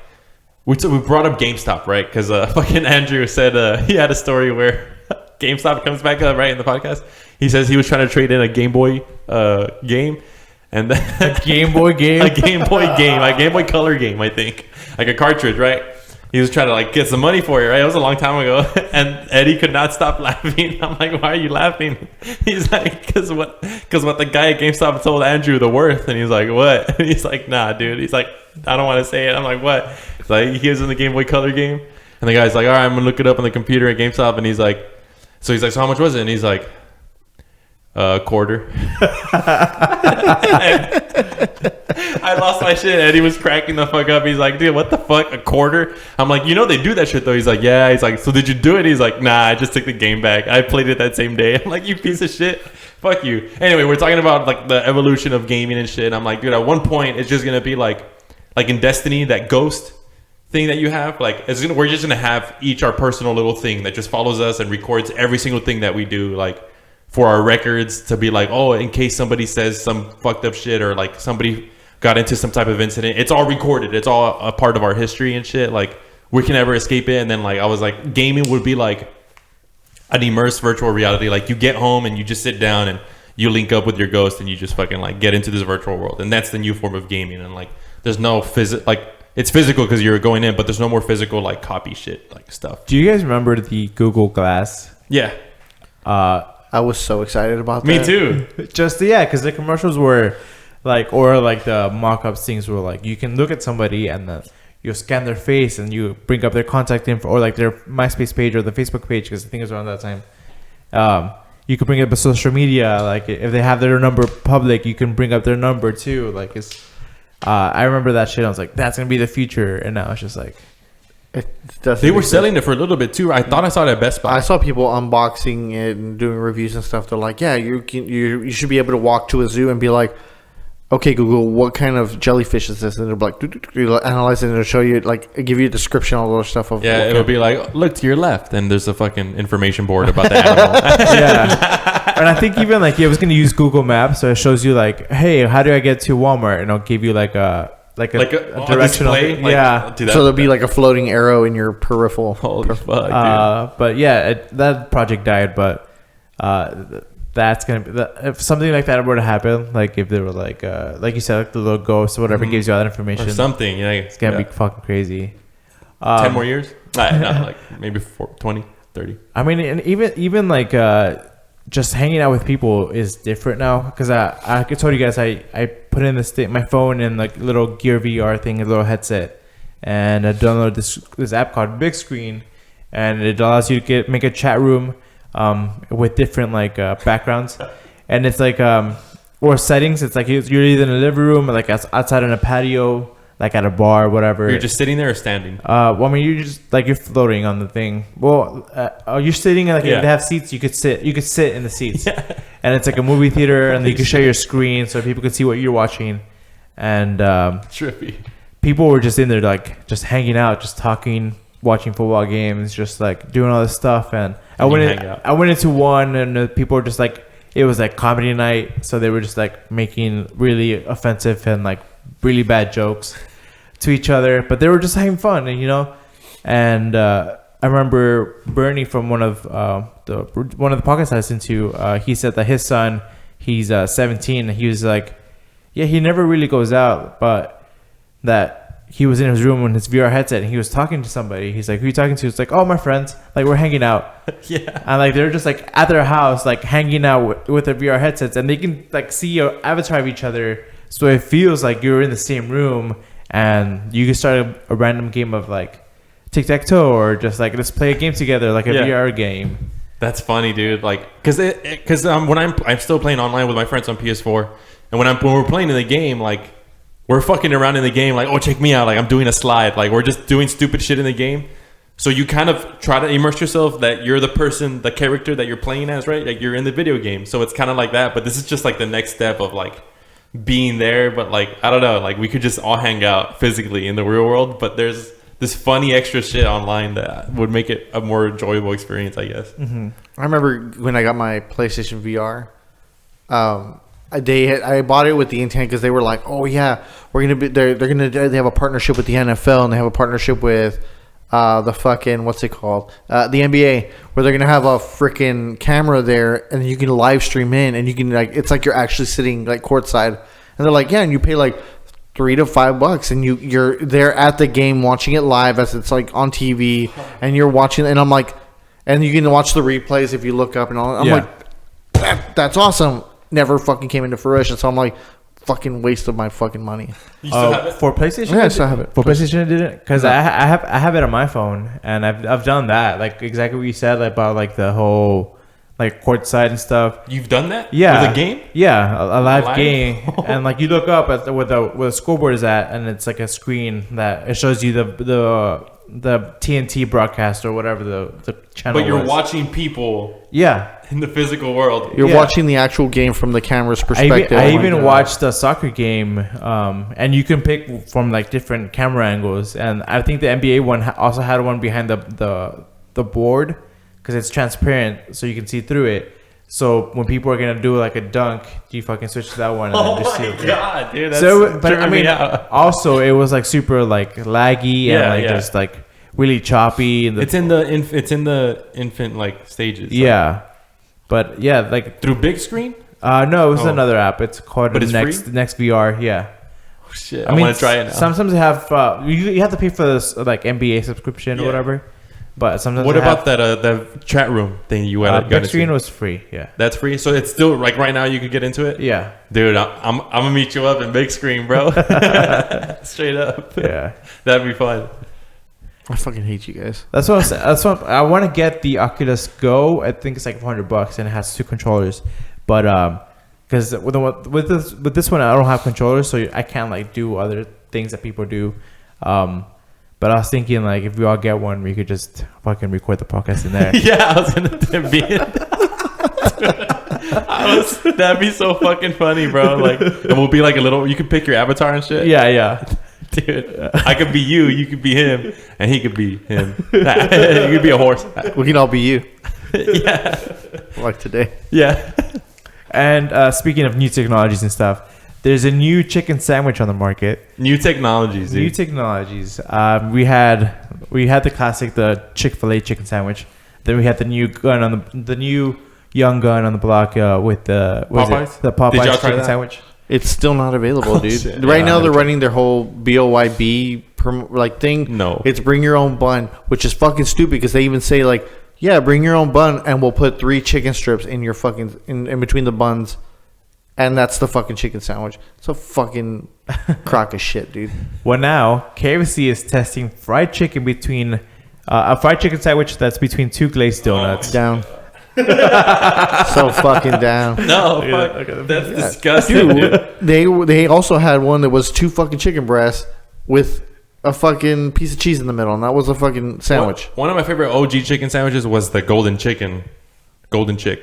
we brought up GameStop, right? Because fucking Andrew said he had a story where GameStop comes back up right in the podcast. He says he was trying to trade in a Game Boy game. And then a Game Boy game, a Game Boy Color game, I think, like a cartridge, right? He was trying to like get some money for it, right? It was a long time ago, and Eddie could not stop laughing. I'm like, why are you laughing? He's like, because what the guy at GameStop told Andrew the worth, and he's like, what? And he's like, nah, dude. He's like, I don't want to say it. I'm like, what? It's like he gives him the Game Boy Color game, and the guy's like, all right, I'm gonna look it up on the computer at GameStop, and he's like, so how much was it? And he's like, quarter. I lost my shit. Eddie was cracking the fuck up. He's like, dude, what the fuck? A quarter? I'm like, they do that shit though. He's like, yeah. He's like, so did you do it? He's like, nah, I just took the game back. I played it that same day. I'm like, you piece of shit. Fuck you. Anyway, we're talking about like the evolution of gaming and shit. And I'm like, dude, at one point it's just gonna be like in Destiny, that ghost thing that you have, like we're just gonna have each our personal little thing that just follows us and records every single thing that we do, like for our records, to be like, oh, in case somebody says some fucked up shit, or like somebody got into some type of incident, it's all recorded. It's all a part of our history and shit. Like we can never escape it. And then like I was like, gaming would be like an immersed virtual reality. Like you get home and you just sit down and you link up with your ghost and you just fucking like get into this virtual world. And that's the new form of gaming. And like there's no it's physical because you're going in, but there's no more physical like copy shit like stuff. Do you guys remember the Google Glass? Yeah. I was so excited about that. Me too. Because the commercials were like, or like the mock-ups things were like, you can look at somebody and then you'll scan their face and you bring up their contact info or like their MySpace page or the Facebook page, because I think it was around that time. You can bring up a social media, like if they have their number public, you can bring up their number too. Like I remember that shit. I was like, that's gonna be the future, and now it's just like they were selling it for a little bit too. I thought I saw it at Best Buy. I saw people unboxing it and doing reviews and stuff. They're like, yeah, you should be able to walk to a zoo and be like, okay, Google, what kind of jellyfish is this? And they'll be like, analyze it, and it'll show you, like, give you a description, all those stuff. Of it'll be like, look to your left, and there's a fucking information board about the animal. Yeah. And I think even like it was gonna use Google Maps, so it shows you like, hey, how do I get to Walmart? And it'll give you like a directional display. yeah. So there'll be like a floating arrow in your peripheral. Holy fuck, dude. But yeah, that project died. But that's gonna be if something like that were to happen, like if they were like you said, like the little ghost or whatever gives you all that information or something. Yeah, it's gonna be fucking crazy. 10 more years? Not like maybe 20, 30. I mean, and even like just hanging out with people is different now, because I told you guys I put in my phone in like little Gear VR thing, a little headset, and I downloaded this app called Big Screen, and it allows you to make a chat room with different like backgrounds, and it's like or settings. It's like you're either in a living room or like outside on a patio, like at a bar, whatever. You're just sitting there or standing? Well, I mean, you're just like you're floating on the thing. Well, you're sitting like if they have seats, you could sit in the seats, and it's like a movie theater, and you can share your screen so people can see what you're watching. And trippy. People were just in there like just hanging out, just talking, watching football games, just like doing all this stuff. And I went into one, and the people were just like, it was like comedy night, so they were just like making really offensive and like really bad jokes to each other, but they were just having fun, and I remember Bernie from one of the podcasts I listened to, he said that his son, he's 17, and he was like, yeah, he never really goes out, but that he was in his room with his VR headset and he was talking to somebody. He's like, who are you talking to? It's like, oh, my friends, like we're hanging out. Yeah. And like they're just like at their house, like hanging out with their VR headsets, and they can like see your avatar of each other, so it feels like you're in the same room. And you can start a random game of like tic-tac-toe, or just like let's play a game together, like a VR game. That's funny, dude. Like, cause when I'm still playing online with my friends on PS4, and when we're playing in the game, like we're fucking around in the game, like, oh, check me out, like I'm doing a slide, like we're just doing stupid shit in the game. So you kind of try to immerse yourself that you're the person, the character that you're playing as, right? Like you're in the video game. So it's kind of like that, but this is just like the next step of like being there. But like I don't know, like we could just all hang out physically in the real world, but there's this funny extra shit online that would make it a more enjoyable experience, I guess. I remember when I got my PlayStation VR, I bought it with the intent because they were like, oh yeah, we're gonna be they have a partnership with the NFL, and they have a partnership with the fucking, what's it called, the NBA, where they're gonna have a freaking camera there, and you can live stream in, and you can like, it's like you're actually sitting like courtside, and they're like, yeah, and you pay like $3 to $5, and you're there at the game watching it live as it's like on TV, and you're watching, and I'm like, and you can watch the replays if you look up and all. I'm like, that's awesome. Never fucking came into fruition, so I'm like, fucking waste of my fucking money. You still have it? For PlayStation? Yeah, I still have it. For PlayStation, I didn't, because I have it on my phone, and I've done that, like exactly what you said about like the whole like courtside and stuff. You've done that? Yeah. With a game? Yeah, a live game, and like you look up at where the scoreboard is at, and it's like a screen that it shows you the TNT broadcast or whatever the channel. But you're was. watching people. Yeah. In the physical world. You're watching the actual game from the camera's perspective. I even watched a soccer game, and you can pick from like different camera angles. And I think the NBA one also had one behind the board, because it's transparent, so you can see through it. So when people are gonna do like a dunk, you fucking switch to that one. And just see God, dude! That's so, but I mean, also it was like super like laggy and just like really choppy. It's in the infant like stages. Yeah. But yeah, like through big screen? No, it was another app. It's called Next VR. Yeah. Oh, shit, I want to try it now. Sometimes they have you have to pay for this like NBA subscription or whatever. But sometimes What about that the chat room thing you got Big Screen into? was free. Yeah. That's free, so it's still like right now you could get into it. Yeah. Dude, I'm gonna meet you up in Big Screen, bro. Straight up. Yeah. That'd be fun. I fucking hate you guys. That's what I'm saying. That's what I want to get the Oculus Go. I think it's like $100 and it has 2 controllers. But because with this one I don't have controllers, so I can't like do other things that people do. But I was thinking like if we all get one, we could just fucking record the podcast in there. Yeah, I was gonna be. That'd be so fucking funny, bro. Like it will be like a little. You can pick your avatar and shit. Yeah. Dude, I could be you could be him, and he could be him. You could be a horse. We can all be you. Yeah. Like today. Yeah. And speaking of new technologies and stuff, there's a new chicken sandwich on the market. New technologies, dude. New technologies. We had the classic, the Chick-fil-A chicken sandwich. Then we had the new gun on the new young gun on the block with the Popeyes? the Popeyes Did y'all try chicken that? sandwich. It's still not available, dude. Shit. Right Yeah, now I they're haven't running their whole BOYB thing. No. It's bring your own bun, which is fucking stupid because they even say like, yeah, bring your own bun and we'll put 3 chicken strips in your fucking in between the buns, and that's the fucking chicken sandwich. It's a fucking crock of shit, dude. Well, now KFC is testing fried chicken between a fried chicken sandwich that's between 2 glazed donuts. Down. So fucking down. No, fuck. That's disgusting, dude. They also had one that was 2 fucking chicken breasts with a fucking piece of cheese in the middle, and that was a fucking sandwich. One of my favorite OG chicken sandwiches was the Golden Chick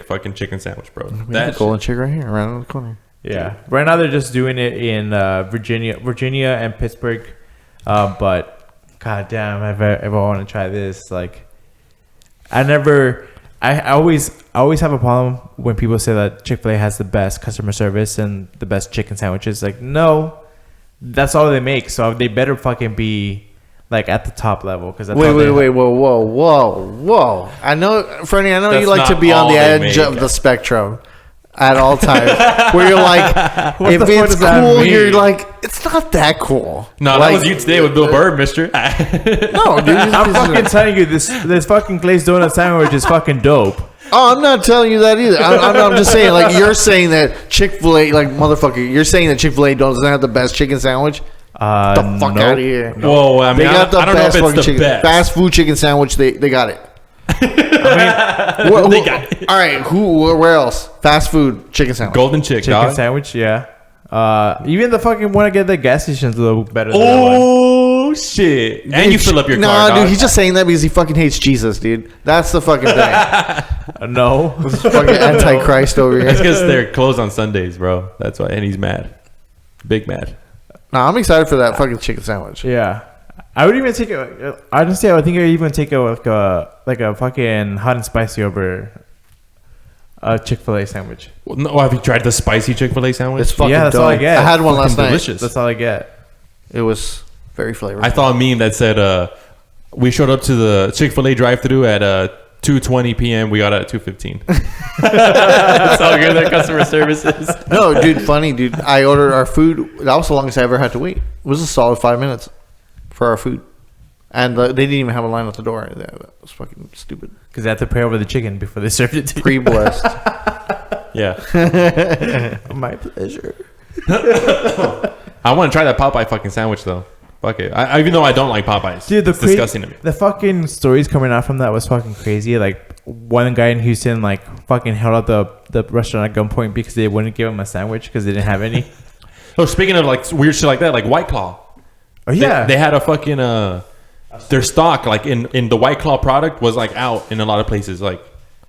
fucking chicken sandwich, bro. That golden chick right here, around the corner. Yeah. Right now they're just doing it in Virginia and Pittsburgh. But goddamn, I ever want to try this. Like, I always have a problem when people say that Chick-fil-A has the best customer service and the best chicken sandwiches. Like, no, that's all they make. So they better fucking be like at the top level. Because Wait, whoa. I know, Fernie, I know That's you like to not be on all the they edge make. of the spectrum at all times. Where you're like, What if the fuck it's does that cool, mean? you're like, it's not that cool. No, like, that was you today with Bill Burr, mister. No, dude. I'm fucking telling you, this fucking glazed donut sandwich is fucking dope. Oh, I'm not telling you that either. I'm just saying, like, you're saying that Chick-fil-A, like, motherfucker, you're saying that Chick-fil-A doesn't have the best chicken sandwich? The fuck nope. out of here. Whoa, I mean, They got the I don't know if best it's fucking the chicken. best. Fast food chicken sandwich, they got it. They got it. All right, where else? Fast food chicken sandwich. Golden Chick, Chicken dog. sandwich, yeah. Even the fucking one I get at the gas station's a little better than that Oh shit! And you fill up your car, Nah, dog. dude, he's just saying that because he fucking hates Jesus, dude. That's the fucking thing. one. No. Fucking antichrist over It's here. because they're closed on Sundays, bro. That's why, and he's mad, big mad. Nah, I'm excited for that fucking chicken sandwich. Yeah. I would even take it. Honestly, I would think I would even take it like a fucking hot and spicy over a Chick-fil-A sandwich. Well, no, have you tried the spicy Chick-fil-A sandwich? It's fucking Yeah, that's dope. all I get. I had one last Fucking night. delicious. That's all I get. It was very flavorful. I saw a meme that said, we showed up to the Chick-fil-A drive-thru at 2:20 p.m. We got out at 2:15. That's how good their customer service is. No, dude, funny, dude. I ordered our food. That was the longest I ever had to wait. It was a solid 5 minutes for our food. And they didn't even have a line at the door. That was fucking stupid. Because they have to pray over the chicken before they served it to you. Pre-blessed. Yeah. My pleasure. I want to try that Popeye fucking sandwich, though. Fuck it. I even though I don't like Popeyes. Dude, it's disgusting to me. The fucking stories coming out from that was fucking crazy. Like, one guy in Houston, like, fucking held out the restaurant at gunpoint because they wouldn't give him a sandwich because they didn't have any. Oh, speaking of, like, weird shit like that, like White Claw. Oh, yeah. They had a fucking, their stock, like, in the White Claw product was, like, out in a lot of places, like,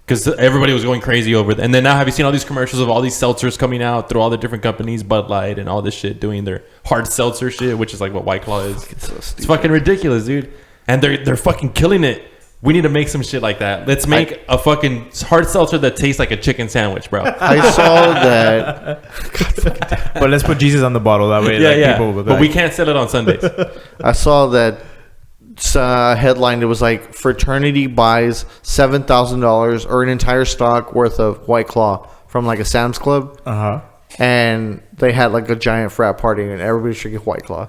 because everybody was going crazy over it. And then now have you seen all these commercials of all these seltzers coming out through all the different companies, Bud Light and all this shit, doing their hard seltzer shit, which is like what White Claw is. It's fucking ridiculous, dude. And they're fucking killing it. We need to make some shit like that. Let's make a fucking hard seltzer that tastes like a chicken sandwich, bro. I saw that. But let's put Jesus on the bottle. That way, people will be But like, we can't sell it on Sundays. I saw that headline. It was like fraternity buys $7,000 or an entire stock worth of White Claw from like a Sam's Club. Uh-huh. And they had like a giant frat party and everybody's drinking White Claw.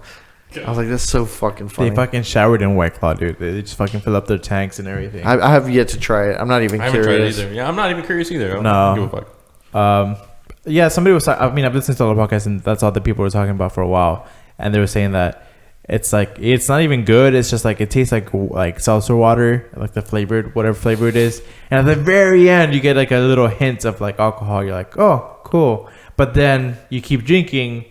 I was like, that's so fucking funny. They fucking showered in White Claw, dude. They just fucking fill up their tanks and everything. I have yet to try it. I'm not even I haven't curious. tried it either. Yeah, I'm not even curious either. I No. don't give a fuck. Yeah, somebody was. I mean, I've listened to all the podcasts, and that's all the people were talking about for a while. And they were saying that it's like it's not even good. It's just like it tastes like seltzer water, like the flavored whatever flavor it is. And at the very end, you get like a little hint of like alcohol. You're like, oh, cool. But then you keep drinking,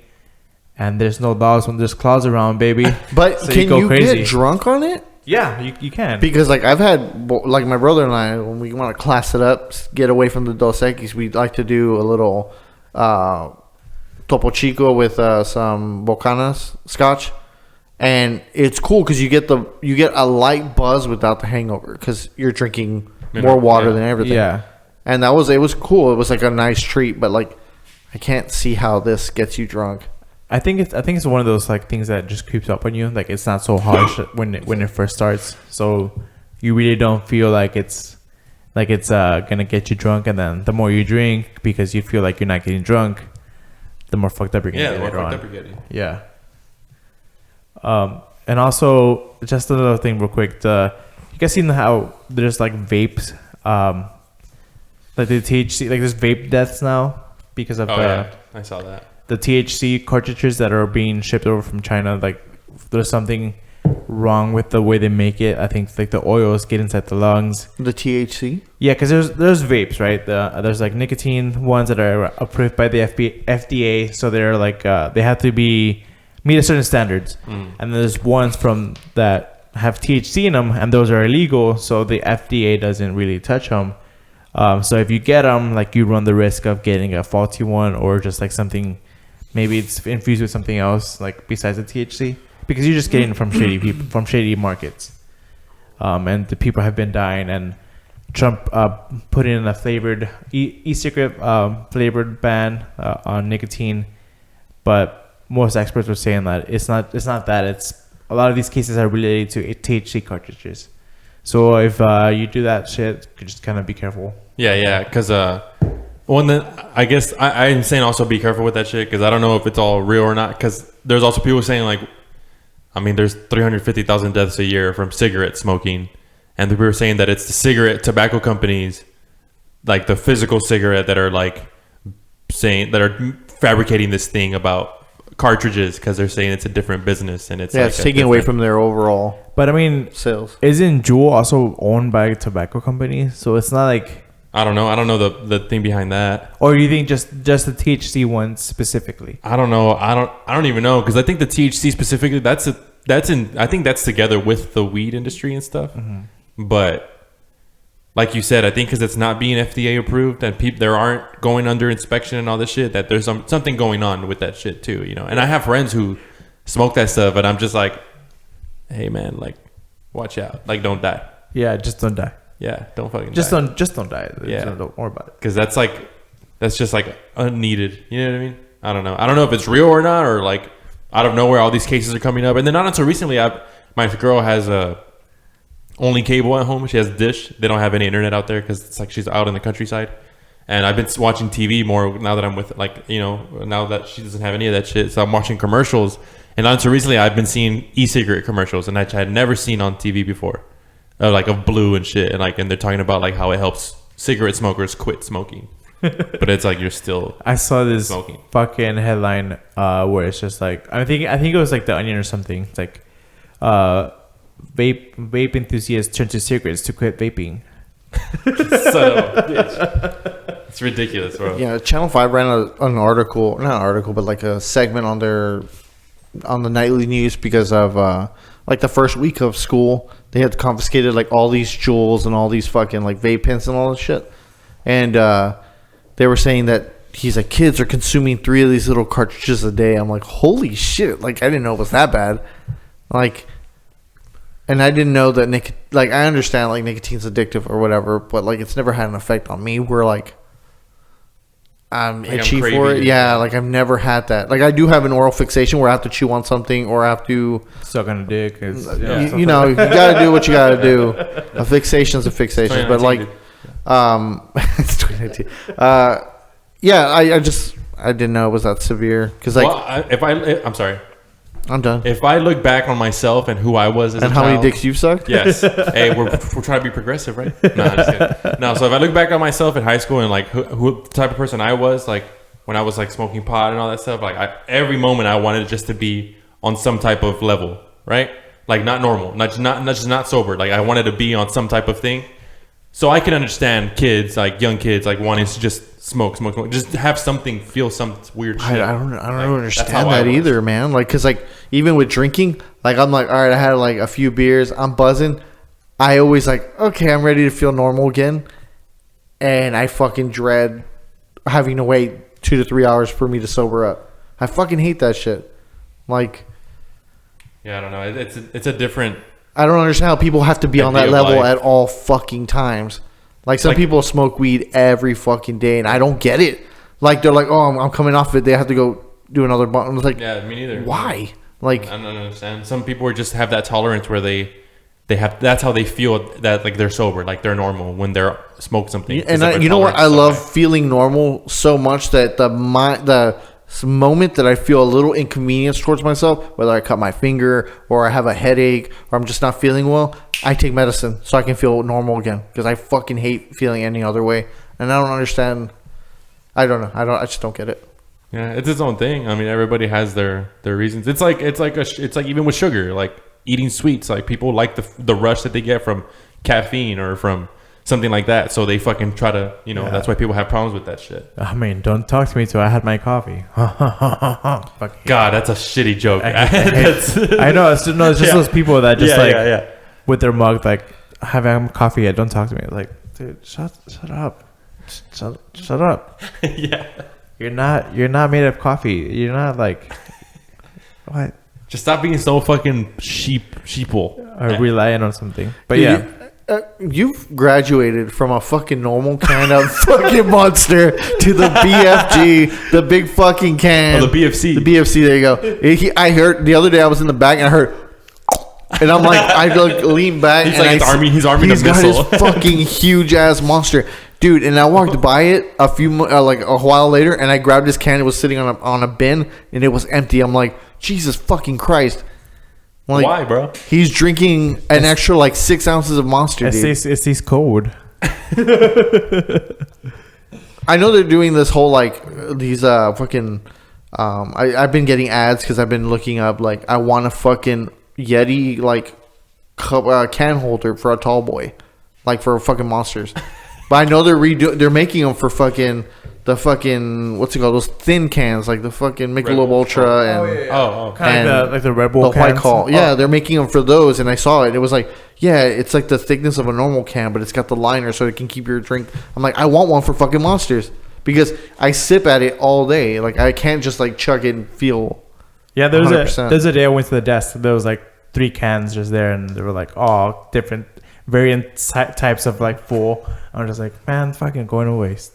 and there's no dogs when there's claws around, baby. But So can go you crazy. get drunk on it? Yeah, you can. Because like I've had like my brother and I, when we want to class it up, get away from the Dos Equis, we like to do a little Topo Chico with some Bocanas scotch, and it's cool because you get a light buzz without the hangover because you're drinking more water than everything. Yeah. And it was cool. It was like a nice treat, but like I can't see how this gets you drunk. I think it's one of those like things that just creeps up on you. Like it's not so harsh when it first starts, so you really don't feel like it's gonna get you drunk. And then the more you drink, because you feel like you're not getting drunk, the more fucked up you're gonna Yeah, get the more later fucked on. up you're getting. Yeah. And also just another thing, real quick. You guys seen how there's like vapes, like the THC, like there's vape deaths now because of Yeah, I saw that. the THC cartridges that are being shipped over from China. Like there's something wrong with the way they make it. I think like the oils get inside the lungs. The THC? Yeah, because there's vapes, right? There's like nicotine ones that are approved by the FDA, so they're like they have to meet a certain standards. And there's ones from that have THC in them, and those are illegal, so the FDA doesn't really touch them. So if you get them, like you run the risk of getting a faulty one, or just like something, maybe it's infused with something else, like besides the THC, because you're just getting it from shady people, from shady markets. And the people have been dying, and Trump put in a flavored e-cigarette flavored ban on nicotine, but most experts were saying that it's not that. It's a lot of these cases are related to THC cartridges. So if you do that shit, you just kind of be careful. Yeah, because I guess I'm saying also be careful with that shit, because I don't know if it's all real or not, because there's also people saying like, I mean, there's 350,000 deaths a year from cigarette smoking, and we were saying that it's the cigarette tobacco companies, like the physical cigarette, that are like saying that are fabricating this thing about cartridges, because they're saying it's a different business, and it's Yeah, like it's taking away from their overall But I mean, sales. isn't Juul also owned by a tobacco company? So it's not like, I don't know the thing behind that. or do you think just the THC one specifically? I don't know. I don't even know, because I think the THC specifically, I think that's together with the weed industry and stuff. But like you said, I think because it's not being FDA approved, and there aren't going under inspection and all this shit, that there's something going on with that shit too, you know. And I have friends who smoke that stuff, and I'm just like, hey man, like watch out, like don't die. Yeah, just don't die. Yeah, don't fucking Just die. don't die. Yeah. Don't worry about it. Because that's just like unneeded. You know what I mean? I don't know if it's real or not, or like out of nowhere all these cases are coming up. And then not until recently, my girl has only cable at home. She has Dish. They don't have any internet out there because it's like she's out in the countryside. And I've been watching TV more now that I'm with, like, you know, now that she doesn't have any of that shit. So I'm watching commercials. And not until recently, I've been seeing e-cigarette commercials, and I had never seen on TV before, like of blue and shit. And they're talking about like how it helps cigarette smokers quit smoking. But it's like you're still I saw this smoking. fucking headline where it's just like, I think it was like The Onion or something. It's like vape enthusiasts turn to cigarettes to quit vaping. Son of a bitch. It's ridiculous, bro. Yeah, Channel 5 ran an article, not an article, but like a segment on the nightly news because of like the first week of school. They had confiscated like all these Juuls and all these fucking like vape pens and all this shit. And they were saying that he's like, kids are consuming 3 of these little cartridges a day. I'm like, holy shit. Like, I didn't know it was that bad. Like, and I didn't know that like, I understand like nicotine's addictive or whatever, but like it's never had an effect on me where like I'm Like, itchy I'm for craving it. it. Yeah, like I've never had that. Like I do have an oral fixation where I have to chew on something or I have to, Suck on a dick. Is, you know, you gotta do what you gotta do. A fixation's a fixation, but like, it's 2019. Yeah, I didn't know it was that severe because like, Well, I'm sorry. I'm done. If I look back on myself and who I was as And a how child, many dicks you've sucked? yes. Hey, we're trying to be progressive, right? No, I'm just kidding. No, so if I look back on myself in high school and like who type of person I was, like when I was like smoking pot and all that stuff, like every moment I wanted just to be on some type of level, right? Like not normal, not just not sober. Like I wanted to be on some type of thing. So I can understand kids, like young kids, like wanting to just smoke, just have something, feel some weird shit. I don't Like, understand that's how I that was. either, man. Like, cause like even with drinking, like I'm like, all right, I had like a few beers, I'm buzzing. I always like, okay, I'm ready to feel normal again, and I fucking dread having to wait 2 to 3 hours for me to sober up. I fucking hate that shit. Like, Yeah, I don't know. It's a different. I don't understand how people have to be on that Idea of level life. at all fucking times. Like some Like- people smoke weed every fucking day, and I don't get it. Like they're like, oh, I'm coming off it. They have to go do another blunt. It's like, Yeah, me neither. why? Like, I don't understand. Some people just have that tolerance where they have. That's how they feel that like they're sober, like they're normal when they're smoke something. and you know what? I love feeling normal so much that the moment that I feel a little inconvenience towards myself, whether I cut my finger or I have a headache or I'm just not feeling well, I take medicine so I can feel normal again, because I fucking hate feeling any other way, and I don't understand. I don't know. I just don't get it. Yeah, it's its own thing. I mean, everybody has their reasons. It's like even with sugar, like eating sweets. Like people like the rush that they get from caffeine or from something like that. So they fucking try to, that's why people have problems with that shit. I mean, don't talk to me till I had my coffee. Fuck. God, that's a shitty joke. I know. It's just Yeah. those people that just yeah. with their mug, like, having coffee yet, don't talk to me. Like, dude, shut up. Shut up. Yeah. You're not made of coffee. You're not like what? Just stop being so fucking sheeple. Or relying on something. But Dude, yeah. you've graduated from a fucking normal can of fucking Monster to the BFG, the big fucking can. Oh, the BFC. The BFC, there you go. I heard the other day I was in the back and I heard, and I'm like, I like lean back. He's and like he's arming he's the got missile. his fucking huge ass Monster, dude. And I walked by it a while later, and I grabbed his can. It was sitting on a bin, and it was empty. I'm like, Jesus fucking Christ. Like, Why, bro? He's drinking an extra like 6 ounces of Monster, dude. It stays cold. I know they're doing this whole like these fucking. I've been getting ads because I've been looking up like I want a fucking Yeti like can holder for a tall boy, like for fucking Monsters. But I know they're making them for fucking the fucking what's it called, those thin cans like the fucking Michelob Ultra and Oh. Kind And of like the Red Bull the White cans. Claw. Yeah, they're making them for those, and I saw it. It was like, yeah, it's like the thickness of a normal can, but it's got the liner so it can keep your drink. I'm like, I want one for fucking Monsters because I sip at it all day. Like I can't just like chug it and feel. Yeah, 100%. there's a day I went to the desk. There was like 3 cans just there, and they were like all different variant types of like full. I'm just like, man, fucking going to waste.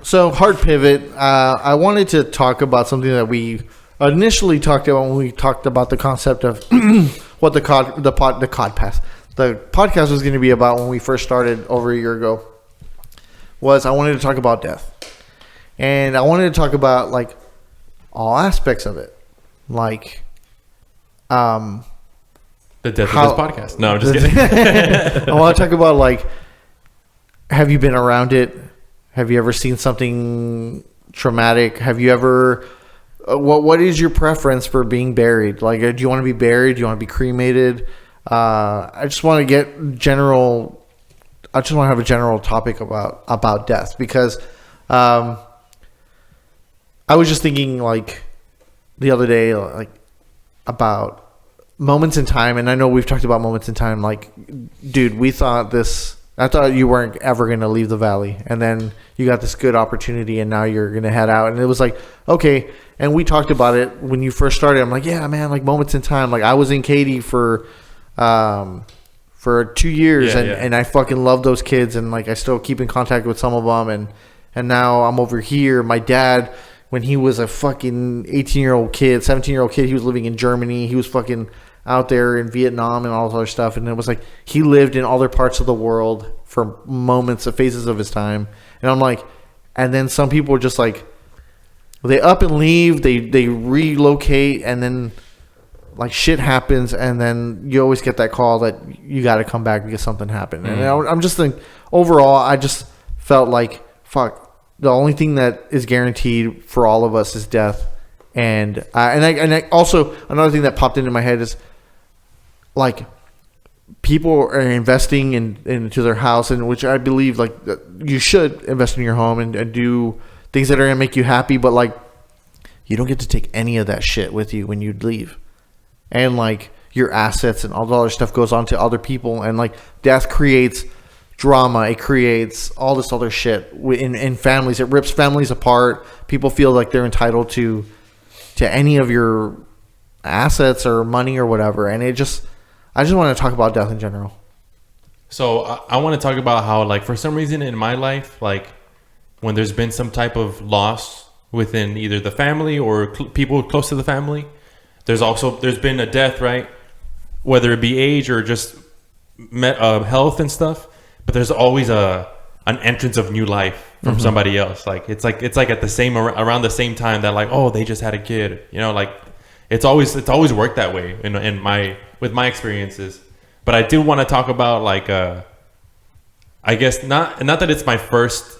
So hard pivot. I wanted to talk about something that we initially talked about when we talked about the concept of what the podcast was going to be about when we first started over a year ago. Was I wanted to talk about death, and I wanted to talk about like all aspects of it, like The death How- of this podcast. No, I'm just kidding. I want to talk about like, have you been around it? Have you ever seen something traumatic? Have you ever? What is your preference for being buried? Like, do you want to be buried? Do you want to be cremated? I just want to get general. I just want to have a general topic about death because I was just thinking like the other day like about moments in time, and I know we've talked about moments in time. Like, dude, I thought you weren't ever going to leave the valley, and then you got this good opportunity, and now you're going to head out. And it was like, okay. And we talked about it when you first started. I'm like, yeah, man, like moments in time. Like I was in Katy for 2 years, and I fucking love those kids, and like I still keep in contact with some of them, and now I'm over here. My dad, when he was a fucking 18-year-old kid, 17-year-old kid, he was living in Germany. He was fucking out there in Vietnam and all this other stuff, and it was like he lived in other parts of the world for moments of phases of his time. And I'm like, and then some people are just like, they up and leave, they relocate, and then like shit happens, and then you always get that call that you got to come back because something happened. And I'm just thinking, overall, I just felt like, fuck, the only thing that is guaranteed for all of us is death. And I also, another thing that popped into my head is like, people are investing into their house, and which I believe like you should invest in your home and do things that are gonna make you happy, but like, you don't get to take any of that shit with you when you leave. And like your assets and all the other stuff goes on to other people, and like death creates drama. It creates all this other shit in families. It rips families apart. People feel like they're entitled to any of your assets or money or whatever. And I just want to talk about death in general. So I want to talk about how, like, for some reason in my life, like when there's been some type of loss within either the family or people close to the family, there's been a death, right? Whether it be age or just health and stuff, but there's always an entrance of new life from somebody else. Like it's like at the around the same time that, like, oh, they just had a kid, you know, like it's always worked that way with my experiences. But I do want to talk about, like, I guess not that it's my first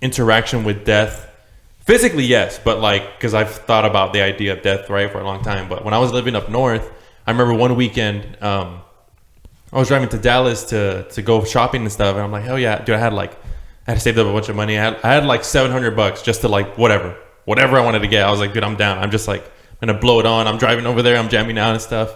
interaction with death. Physically, yes, but like, because I've thought about the idea of death, right, for a long time. But when I was living up north, I remember one weekend, I was driving to Dallas to go shopping and stuff, and I'm like, hell yeah, dude! I had saved up a bunch of money. I had like $700 just to, like, whatever I wanted to get. I was like, dude, I'm down. I'm just like, I'm gonna blow it on. I'm driving over there. I'm jamming out and stuff.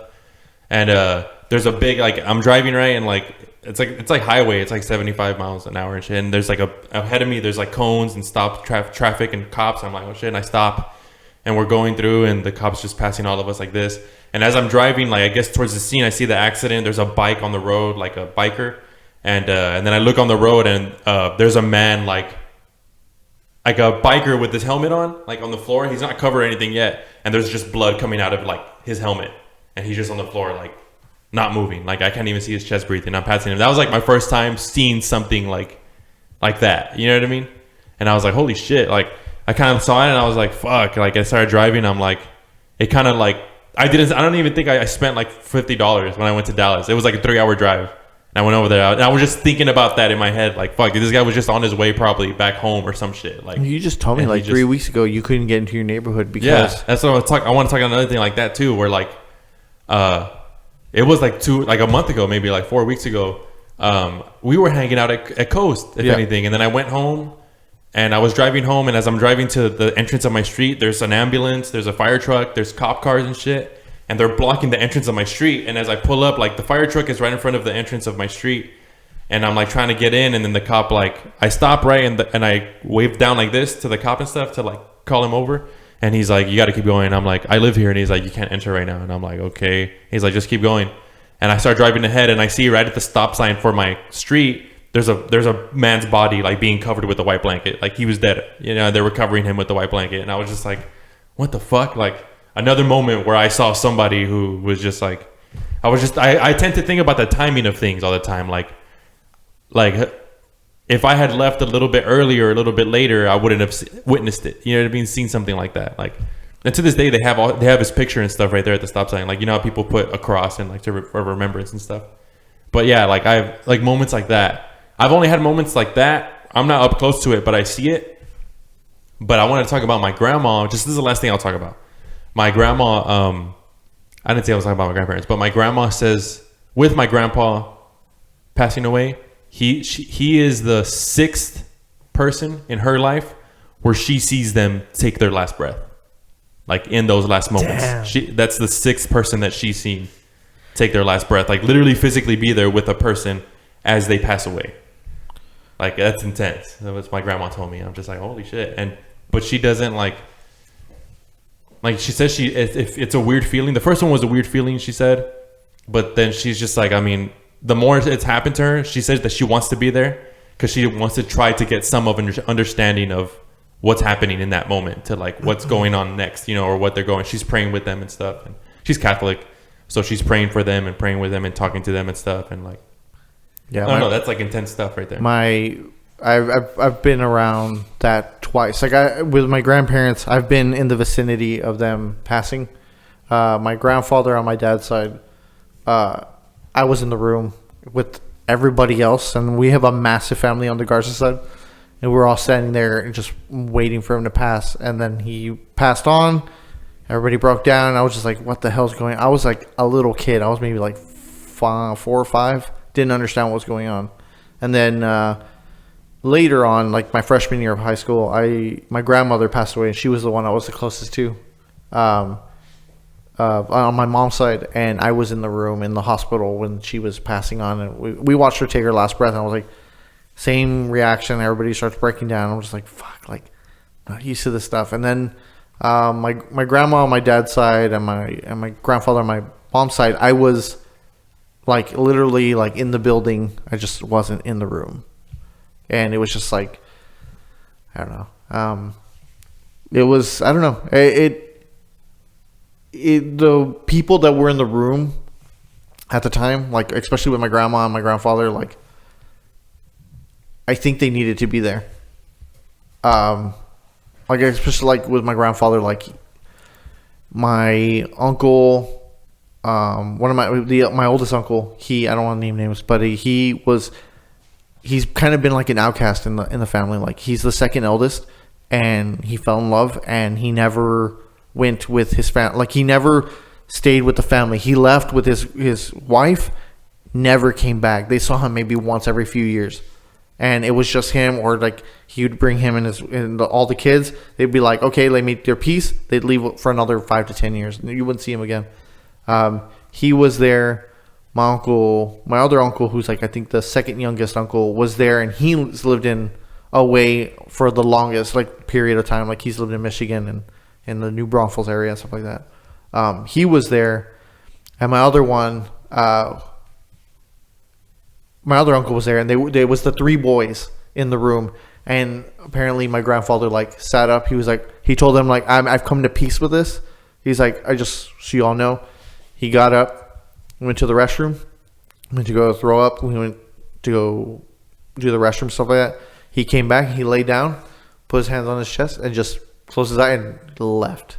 And there's a big, like, I'm driving, right, and like it's like highway. It's like 75 miles an hour and shit. And there's like ahead of me, there's like cones and stop traffic and cops. I'm like, oh shit! And I stop, and we're going through, and the cops just passing all of us like this. And as I'm driving, like, I guess towards the scene, I see the accident. There's a bike on the road, like a biker, and then I look on the road, and there's a man like a biker with his helmet on, like on the floor. He's not covered or anything yet, and there's just blood coming out of like his helmet, and he's just on the floor, like, not moving. Like, I can't even see his chest breathing. I'm passing him. That was like my first time seeing something like that. You know what I mean? And I was like, holy shit! Like, I kind of saw it, and I was like, fuck. Like, I started driving. I'm like, it kind of like. I don't even think I spent like $50 when I went to Dallas. It was like a 3-hour drive. And I went over there, and I was just thinking about that in my head. Like, fuck, this guy was just on his way probably back home or some shit. Like, you just told me like 3 weeks ago you couldn't get into your neighborhood because... Yeah, that's what I was talking. I want to talk about another thing like that too, where like, it was like a month ago, maybe like 4 weeks ago. We were hanging out at Coast, if anything. And then I went home, and I was driving home, and as I'm driving to the entrance of my street, there's an ambulance, there's a fire truck, there's cop cars and shit. And they're blocking the entrance of my street. And as I pull up, like, the fire truck is right in front of the entrance of my street. And I'm like trying to get in, and then the cop, like, I stop, right, and I wave down like this to the cop and stuff to, like, call him over. And he's like, you got to keep going. And I'm like, I live here. And he's like, you can't enter right now. And I'm like, okay. He's like, just keep going. And I start driving ahead, and I see right at the stop sign for my street, there's a man's body, like, being covered with a white blanket. Like, he was dead. You know, they were covering him with the white blanket. And I was just like, what the fuck? Like, another moment where I saw somebody who was just like, I tend to think about the timing of things all the time. Like if I had left a little bit earlier or a little bit later, I wouldn't have witnessed it. You know what I mean? Seen something like that. Like, and to this day, they have his picture and stuff right there at the stop sign. Like, you know how people put a cross and, like, for remembrance and stuff. But yeah, like, I have like moments like that. I've only had moments like that. I'm not up close to it, but I see it. But I want to talk about my grandma. This is the last thing I'll talk about. My grandma, I didn't say I was talking about my grandparents, but my grandma says, with my grandpa passing away, he is the 6th person in her life where she sees them take their last breath. Like, in those last moments. That's the 6th person that she's seen take their last breath. Like, literally physically be there with a person as they pass away. Like, that's intense. That was my grandma told me. I'm just like, holy shit. But she doesn't, like, she says if it's a weird feeling. The first one was a weird feeling, she said. But then she's just like, I mean, the more it's happened to her, she says that she wants to be there because she wants to try to get some of an understanding of what's happening in that moment, to, like, what's going on next, you know, or what they're going. She's praying with them and stuff. And she's Catholic, so she's praying for them and praying with them and talking to them and stuff. And, like, yeah, I don't know. That's, like, intense stuff right there. I've been around that twice. Like, with my grandparents, I've been in the vicinity of them passing. my grandfather on my dad's side, I was in the room with everybody else, and we have a massive family on the Garza side, and we were all standing there and just waiting for him to pass. And then he passed on. Everybody broke down. I was just like, what the hell's going on? I was like a little kid. I was maybe like 4 or 5. Didn't understand what was going on. And then later on, like my freshman year of high school, my grandmother passed away, and she was the one I was the closest to on my mom's side. And I was in the room in the hospital when she was passing on, and we watched her take her last breath, and I was like, same reaction. Everybody starts breaking down. I'm just like, fuck, like, not used to this stuff. And then my grandma on my dad's side and my grandfather on my mom's side, I was like literally like in the building. I just wasn't in the room. And it was just like, I don't know. It was, I don't know. The people that were in the room at the time, like especially with my grandma and my grandfather, like I think they needed to be there. Like especially like with my grandfather, like my uncle, one of my oldest uncle, I don't want to name names, but he's kind of been like an outcast in the family. Like he's the second eldest, and he fell in love, and he never went with his family. Like he never stayed with the family. He left with his wife, never came back. They saw him maybe once every few years. And it was just him, or like he would bring him and all the kids. They'd be like, okay, they make their peace. They'd leave for another 5 to 10 years. You wouldn't see him again. He was there. My other uncle, who's like I think the second youngest uncle, was there, and he's lived away for the longest like period of time. Like he's lived in Michigan and in the New Braunfels area and stuff like that. He was there, and my other one. My other uncle was there, and there was the 3 boys in the room. And apparently my grandfather like sat up. He was like, he told them like, I've come to peace with this. He's like, so you all know. He got up, went to the restroom, went to go throw up. We went to go do the restroom, stuff like that. He came back, he laid down, put his hands on his chest, and just closed his eye and left.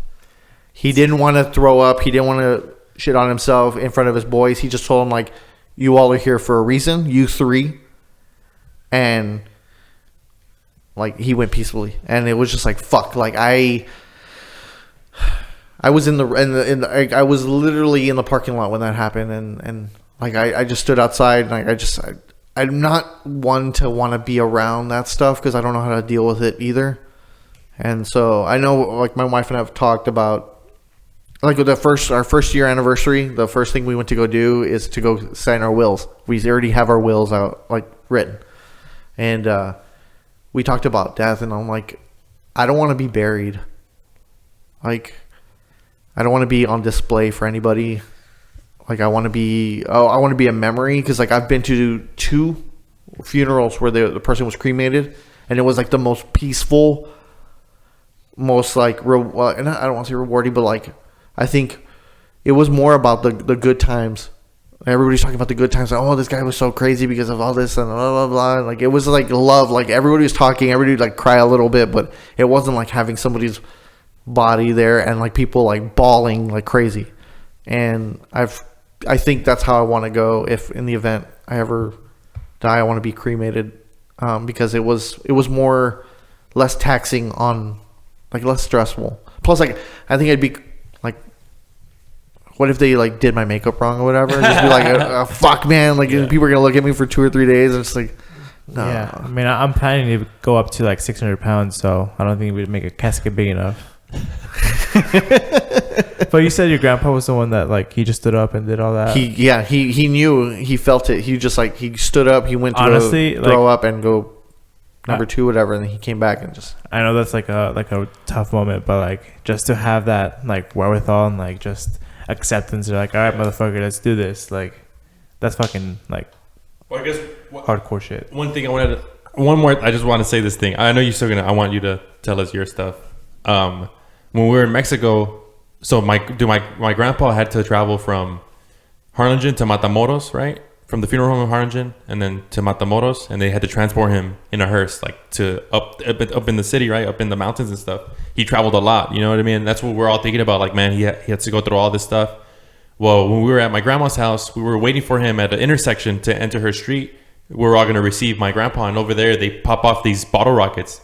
He didn't want to throw up. He didn't want to shit on himself in front of his boys. He just told them like, you all are here for a reason, you 3. And like he went peacefully, and it was just like fuck. Like I was I was literally in the parking lot when that happened, and like I just stood outside, and like I'm not one to want to be around that stuff because I don't know how to deal with it either. And so I know like my wife and I have talked about. Like with our first year anniversary, the first thing we went to go do is to go sign our wills. We already have our wills out, like written. And we talked about death, and I'm like, I don't want to be buried. Like, I don't want to be on display for anybody. Like, I want to be a memory, because like I've been to 2 funerals where the person was cremated, and it was like the most peaceful, most like I don't want to say rewarding, but like. I think it was more about the good times. Everybody's talking about the good times. Like, oh, this guy was so crazy because of all this and blah, blah, blah. Like, it was like love. Like, everybody was talking. Everybody would like cry a little bit, but it wasn't like having somebody's body there and like people like bawling like crazy. And I think that's how I want to go. If in the event I ever die, I want to be cremated, because it was less taxing on, like less stressful. Plus, like, I think I'd be like, what if they like did my makeup wrong or whatever? Just be like, fuck, man. Like, people are gonna look at me for 2 or 3 days. And it's like, no. Yeah, I mean, I'm planning to go up to like 600 pounds, so I don't think we'd make a casket big enough. But you said your grandpa was the one that like he just stood up and did all that. He knew, he felt it. He just like he stood up. He went to honestly, go throw up and go number 2, whatever, and then he came back and just. I know that's like a tough moment, but like just to have that like wherewithal and like just acceptance, you're like, all right, motherfucker, let's do this. Like, that's fucking like. Well, I guess hardcore shit. One more. I just want to say this thing. I know you're still gonna. I want you to tell us your stuff. When we were in Mexico, so my grandpa had to travel from Harlingen to Matamoros, right? from the funeral home in Harlingen and then to Matamoros, and they had to transport him in a hearse, like to up in the city, right, up in the mountains and stuff. He traveled a lot, you know what I mean? And that's what we're all thinking about. Like, man, he had to go through all this stuff. Well, when we were at my grandma's house, we were waiting for him at an intersection to enter her street. We were all going to receive my grandpa, and over there they pop off these bottle rockets.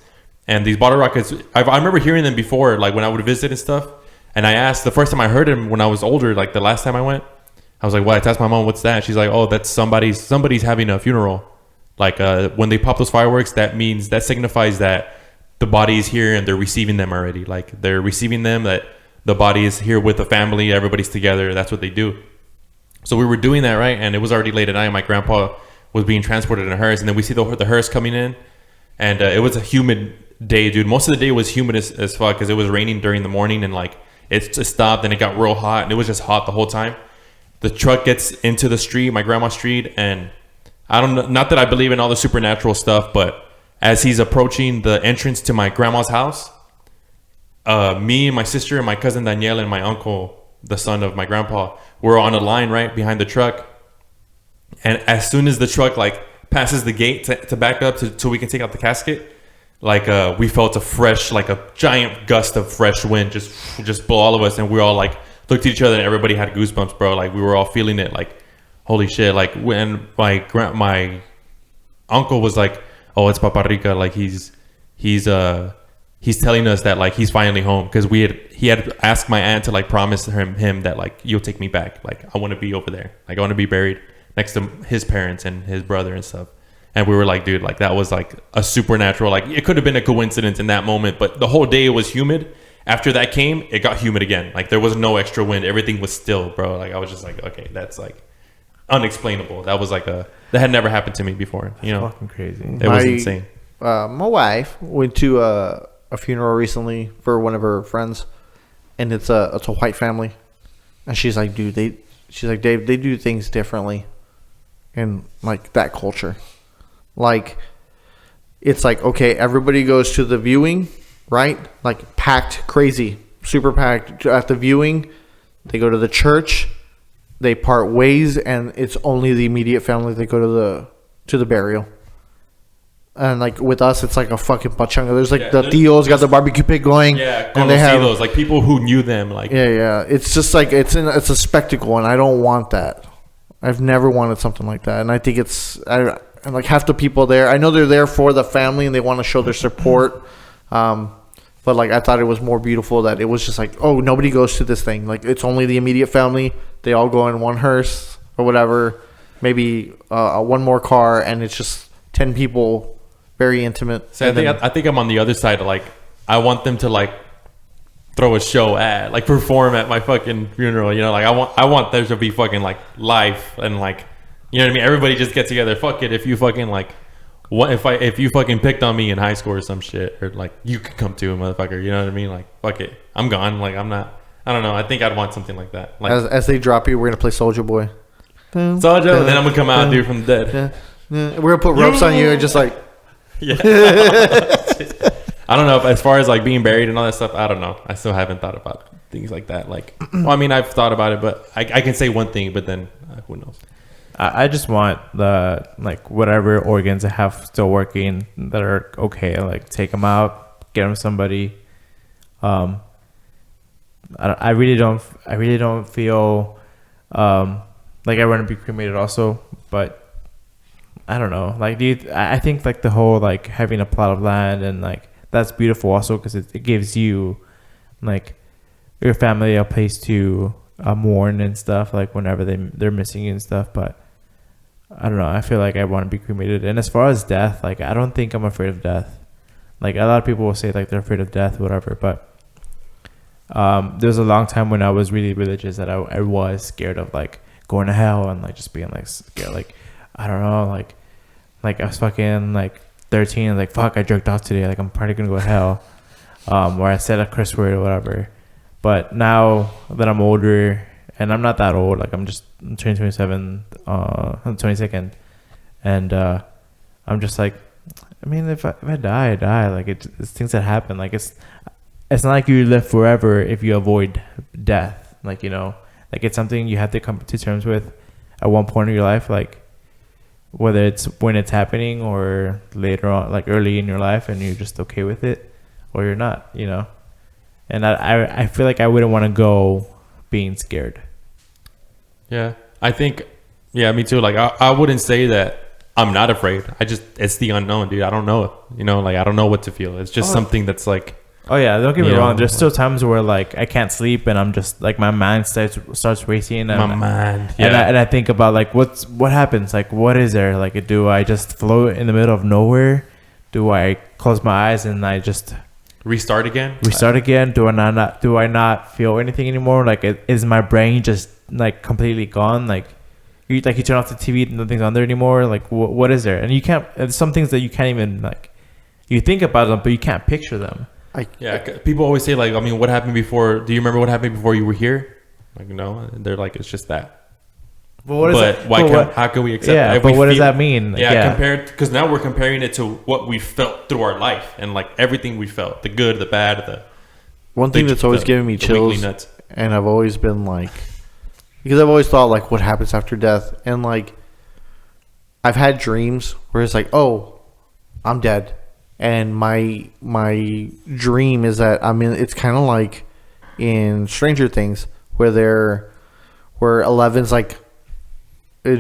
And these bottle rockets, I remember hearing them before, like when I would visit and stuff. And I asked, the first time I heard him when I was older, like the last time I went, I was like, what? I asked my mom, what's that? She's like, oh, that's somebody's having a funeral. Like when they pop those fireworks, that signifies that the body is here and they're receiving them already. Like they're receiving them, that the body is here with the family, everybody's together. That's what they do. So we were doing that, right? And it was already late at night. My grandpa was being transported in a hearse, and then we see the hearse coming in, and it was a humid day, dude. Most of the day was humid as fuck because it was raining during the morning, and like it just stopped and it got real hot, and it was just hot the whole time. The truck gets into the street, my grandma's street, and I don't know, not that I believe in all the supernatural stuff, but as he's approaching the entrance to my grandma's house, me and my sister and my cousin Danielle and my uncle, the son of my grandpa, were on a line right behind the truck. And as soon as the truck like passes the gate to back up so we can take out the casket, like we felt a giant gust of fresh wind just blow all of us, and we all like looked at each other and everybody had goosebumps, bro. Like we were all feeling it, like holy shit. Like when my uncle was like, oh, it's Papa Rica, like he's telling us that like he's finally home, because he had asked my aunt to like promise him that like you'll take me back, like I want to be over there, like I want to be buried next to his parents and his brother and stuff. And we were like, dude, like that was like a supernatural, like it could have been a coincidence in that moment, but the whole day it was humid. After that came, it got humid again. Like there was no extra wind, everything was still, bro. Like I was just like, okay, that's like unexplainable. That was like that had never happened to me before, you know. Fucking crazy. It was insane. My wife went to a funeral recently for one of her friends, and it's a white family, and she's like, dude, Dave, they do things differently in like that culture. Like it's like, okay, everybody goes to the viewing, right? Like packed, crazy, super packed at the viewing. They go to the church, they part ways, and it's only the immediate family that go to the burial. And like with us, it's like a fucking pachanga. There's like the tios got the barbecue pit going. Yeah, and they have those like people who knew them. Like yeah. It's just like it's a spectacle, and I don't want that. I've never wanted something like that, and I think and like half the people there, I know they're there for the family and they want to show their support. But like I thought it was more beautiful that it was just like, oh, nobody goes to this thing. Like it's only the immediate family. They all go in one hearse or whatever, maybe one more car, and it's just 10 people. Very intimate. So I think I'm on the other side of like, I want them to like throw a show at, like perform at my fucking funeral, you know, like I want there to be fucking like life and like, you know what I mean? Everybody just get together. Fuck it. If you fucking like, what if you fucking picked on me in high school or some shit, or like you could come to, motherfucker, you know what I mean? Like, fuck it. I'm gone. Like I don't know. I think I'd want something like that. Like as they drop you, we're going to play Soulja Boy. Soulja, and then I'm going to come out, dude, from the dead. Yeah. We're going to put ropes on you and just like, yeah. I don't know if, as far as like being buried and all that stuff, I don't know. I still haven't thought about things like that. Like, well, I mean, I've thought about it, but I can say one thing, but then who knows? I just want the like whatever organs I have still working that are okay. Like take them out, get them somebody. I really don't feel like I want to be cremated also, but. I don't know. Like, I think like the whole like having a plot of land and like that's beautiful also because it gives you like your family a place to mourn and stuff like whenever they're missing you and stuff. But I don't know. I feel like I want to be cremated. And as far as death, like I don't think I'm afraid of death. Like a lot of people will say like they're afraid of death, whatever. But there was a long time when I was really religious that I was scared of like going to hell and like just being like scared. Like I don't know, like I was fucking like 13 and like fuck, I jerked off today, like I'm probably gonna go to hell, or I said a curse word or whatever. But now that I'm older, and I'm not that old, like I'm turning 27 on the 22nd, and I'm just like, I mean, if I die, I die. Like it's things that happen. Like it's not like you live forever if you avoid death. Like, you know, like it's something you have to come to terms with at one point in your life. Like whether it's when it's happening or later on, like early in your life, and you're just okay with it, or you're not, you know. And I feel like I wouldn't want to go being scared. Yeah, I think, yeah, me too. Like, I wouldn't say that I'm not afraid. It's the unknown, dude. I don't know it. You know, like, I don't know what to feel. It's just something that's like. Oh yeah, don't get me wrong. Know, There's still times where like I can't sleep and I'm just like my mind starts racing. And, and I think about like what happens. Like, what is there? Like, do I just float in the middle of nowhere? Do I close my eyes and I just restart again? Do I not feel anything anymore? Like, is my brain just like completely gone? Like you turn off the TV, nothing's on there anymore. Like what is there? And you can't. There's some things that you can't even like. You think about them, but you can't picture them. People always say like, I mean, what happened before? Do you remember what happened before you were here? Like, no, they're like, it's just that. How can we accept that? But what does that mean? Compared, because now we're comparing it to what we felt through our life and like everything we felt, the good, the bad, one thing that's always given me chills, and I've always been like, because I've always thought like, what happens after death? And like, I've had dreams where it's like, oh, I'm dead. And my dream is that it's kind of like in Stranger Things where Eleven's like,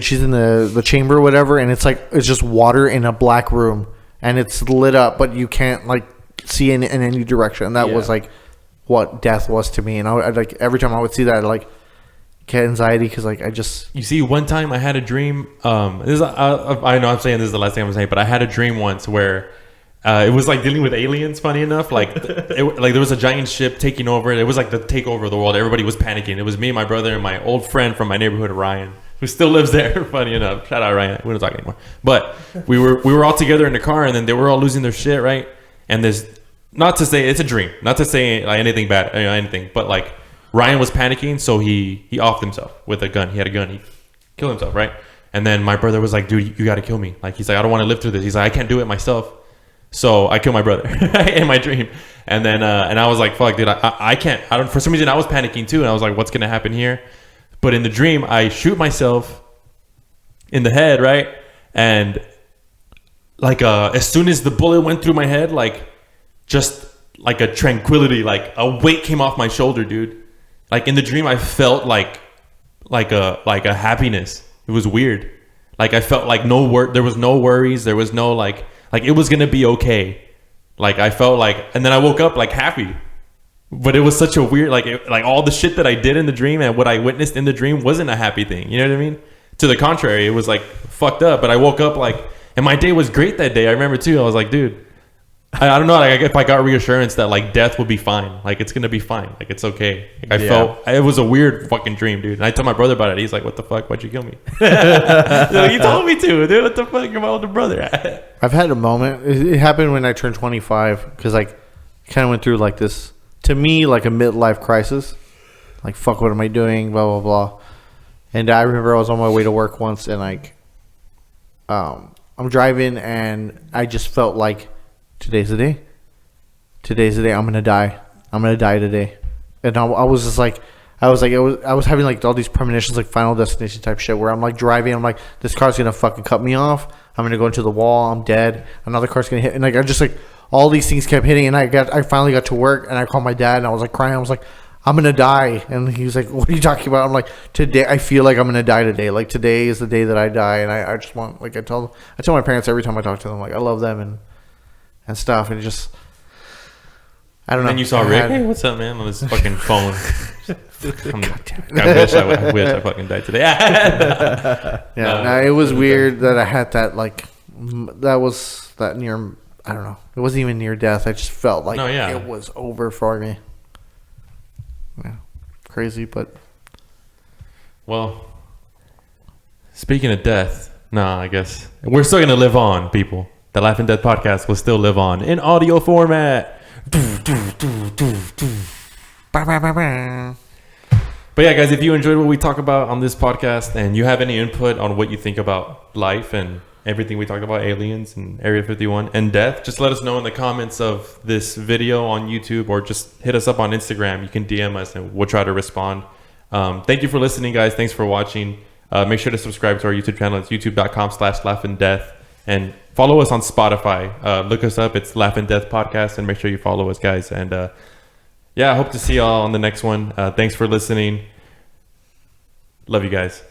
she's in the chamber or whatever, and it's like it's just water in a black room and it's lit up, but you can't like see in any direction. And that was like what death was to me. And I like every time I would see that, I'd like get anxiety because like you see, one time I had a dream. I know I'm saying this is the last thing I'm saying, but I had a dream once where. It was like dealing with aliens. Funny enough, like like there was a giant ship taking over. It was like the takeover of the world. Everybody was panicking. It was me, my brother, and my old friend from my neighborhood, Ryan, who still lives there. Funny enough, shout out Ryan. We don't talk anymore. But we were all together in the car, and then they were all losing their shit, right? And there's not to say it's a dream, not to say like anything bad, anything, but like Ryan was panicking, so he offed himself with a gun. He had a gun. He killed himself, right? And then my brother was like, "Dude, you got to kill me." Like he's like, "I don't want to live through this." He's like, "I can't do it myself." So I killed my brother in my dream. And then, and I was like, fuck, dude, I can't, for some reason I was panicking too. And I was like, what's going to happen here? But in the dream, I shoot myself in the head, right? And like, as soon as the bullet went through my head, like just like a tranquility, like a weight came off my shoulder, dude. Like in the dream, I felt like a happiness. It was weird. Like I felt like there was no worries. There was no like it was gonna be okay. Like I felt like, and then I woke up like happy, but it was such a weird, like all the shit that I did in the dream and what I witnessed in the dream wasn't a happy thing. You know what I mean? To the contrary, it was like fucked up. But I woke up like, and my day was great that day. I remember too. I was like, dude, I don't know. Like if I got reassurance that like death would be fine, like it's gonna be fine, like it's okay. Like, I felt it was a weird fucking dream, dude. And I told my brother about it. He's like, "What the fuck? Why'd you kill me?" Like, you told me to, dude. What the fuck? You're my older brother. I've had a moment. It happened when I turned 25 because like kind of went through like this, to me, like a midlife crisis. Like, fuck, what am I doing? Blah blah blah. And I remember I was on my way to work once, and like, I'm driving, and I just felt like. Today's the day. I'm gonna die. I'm gonna die today. And I was just like, I was having like all these premonitions, like Final Destination type shit, where I'm like driving. I'm like, this car's gonna fucking cut me off. I'm gonna go into the wall. I'm dead. Another car's gonna hit. And like I just like all these things kept hitting. And I finally got to work, and I called my dad, and I was like crying. I was like, I'm gonna die. And he was like, what are you talking about? I'm like, today I feel like I'm gonna die today. Like today is the day that I die. And I just want, like I tell my parents every time I talk to them, like I love them and stuff, and it just I don't know. And you saw Rick? Hey, what's up, man? On his fucking phone. I wish I fucking died today. It was weird that I had that, like, that was that near, I don't know. It wasn't even near death. I just felt like it was over for me. Yeah. Crazy, but. Well, speaking of death, I guess we're still going to live on, people. The Laughing Dead podcast will still live on in audio format. But yeah, guys, if you enjoyed what we talk about on this podcast and you have any input on what you think about life and everything we talked about, aliens and Area 51 and death, just let us know in the comments of this video on YouTube, or just hit us up on Instagram. You can DM us and we'll try to respond. Thank you for listening, guys. Thanks for watching. Make sure to subscribe to our YouTube channel. It's youtube.com/laughanddeath. And follow us on Spotify. Look us up. It's Laugh and Death Podcast. And make sure you follow us, guys. And I hope to see y'all on the next one. Thanks for listening. Love you guys.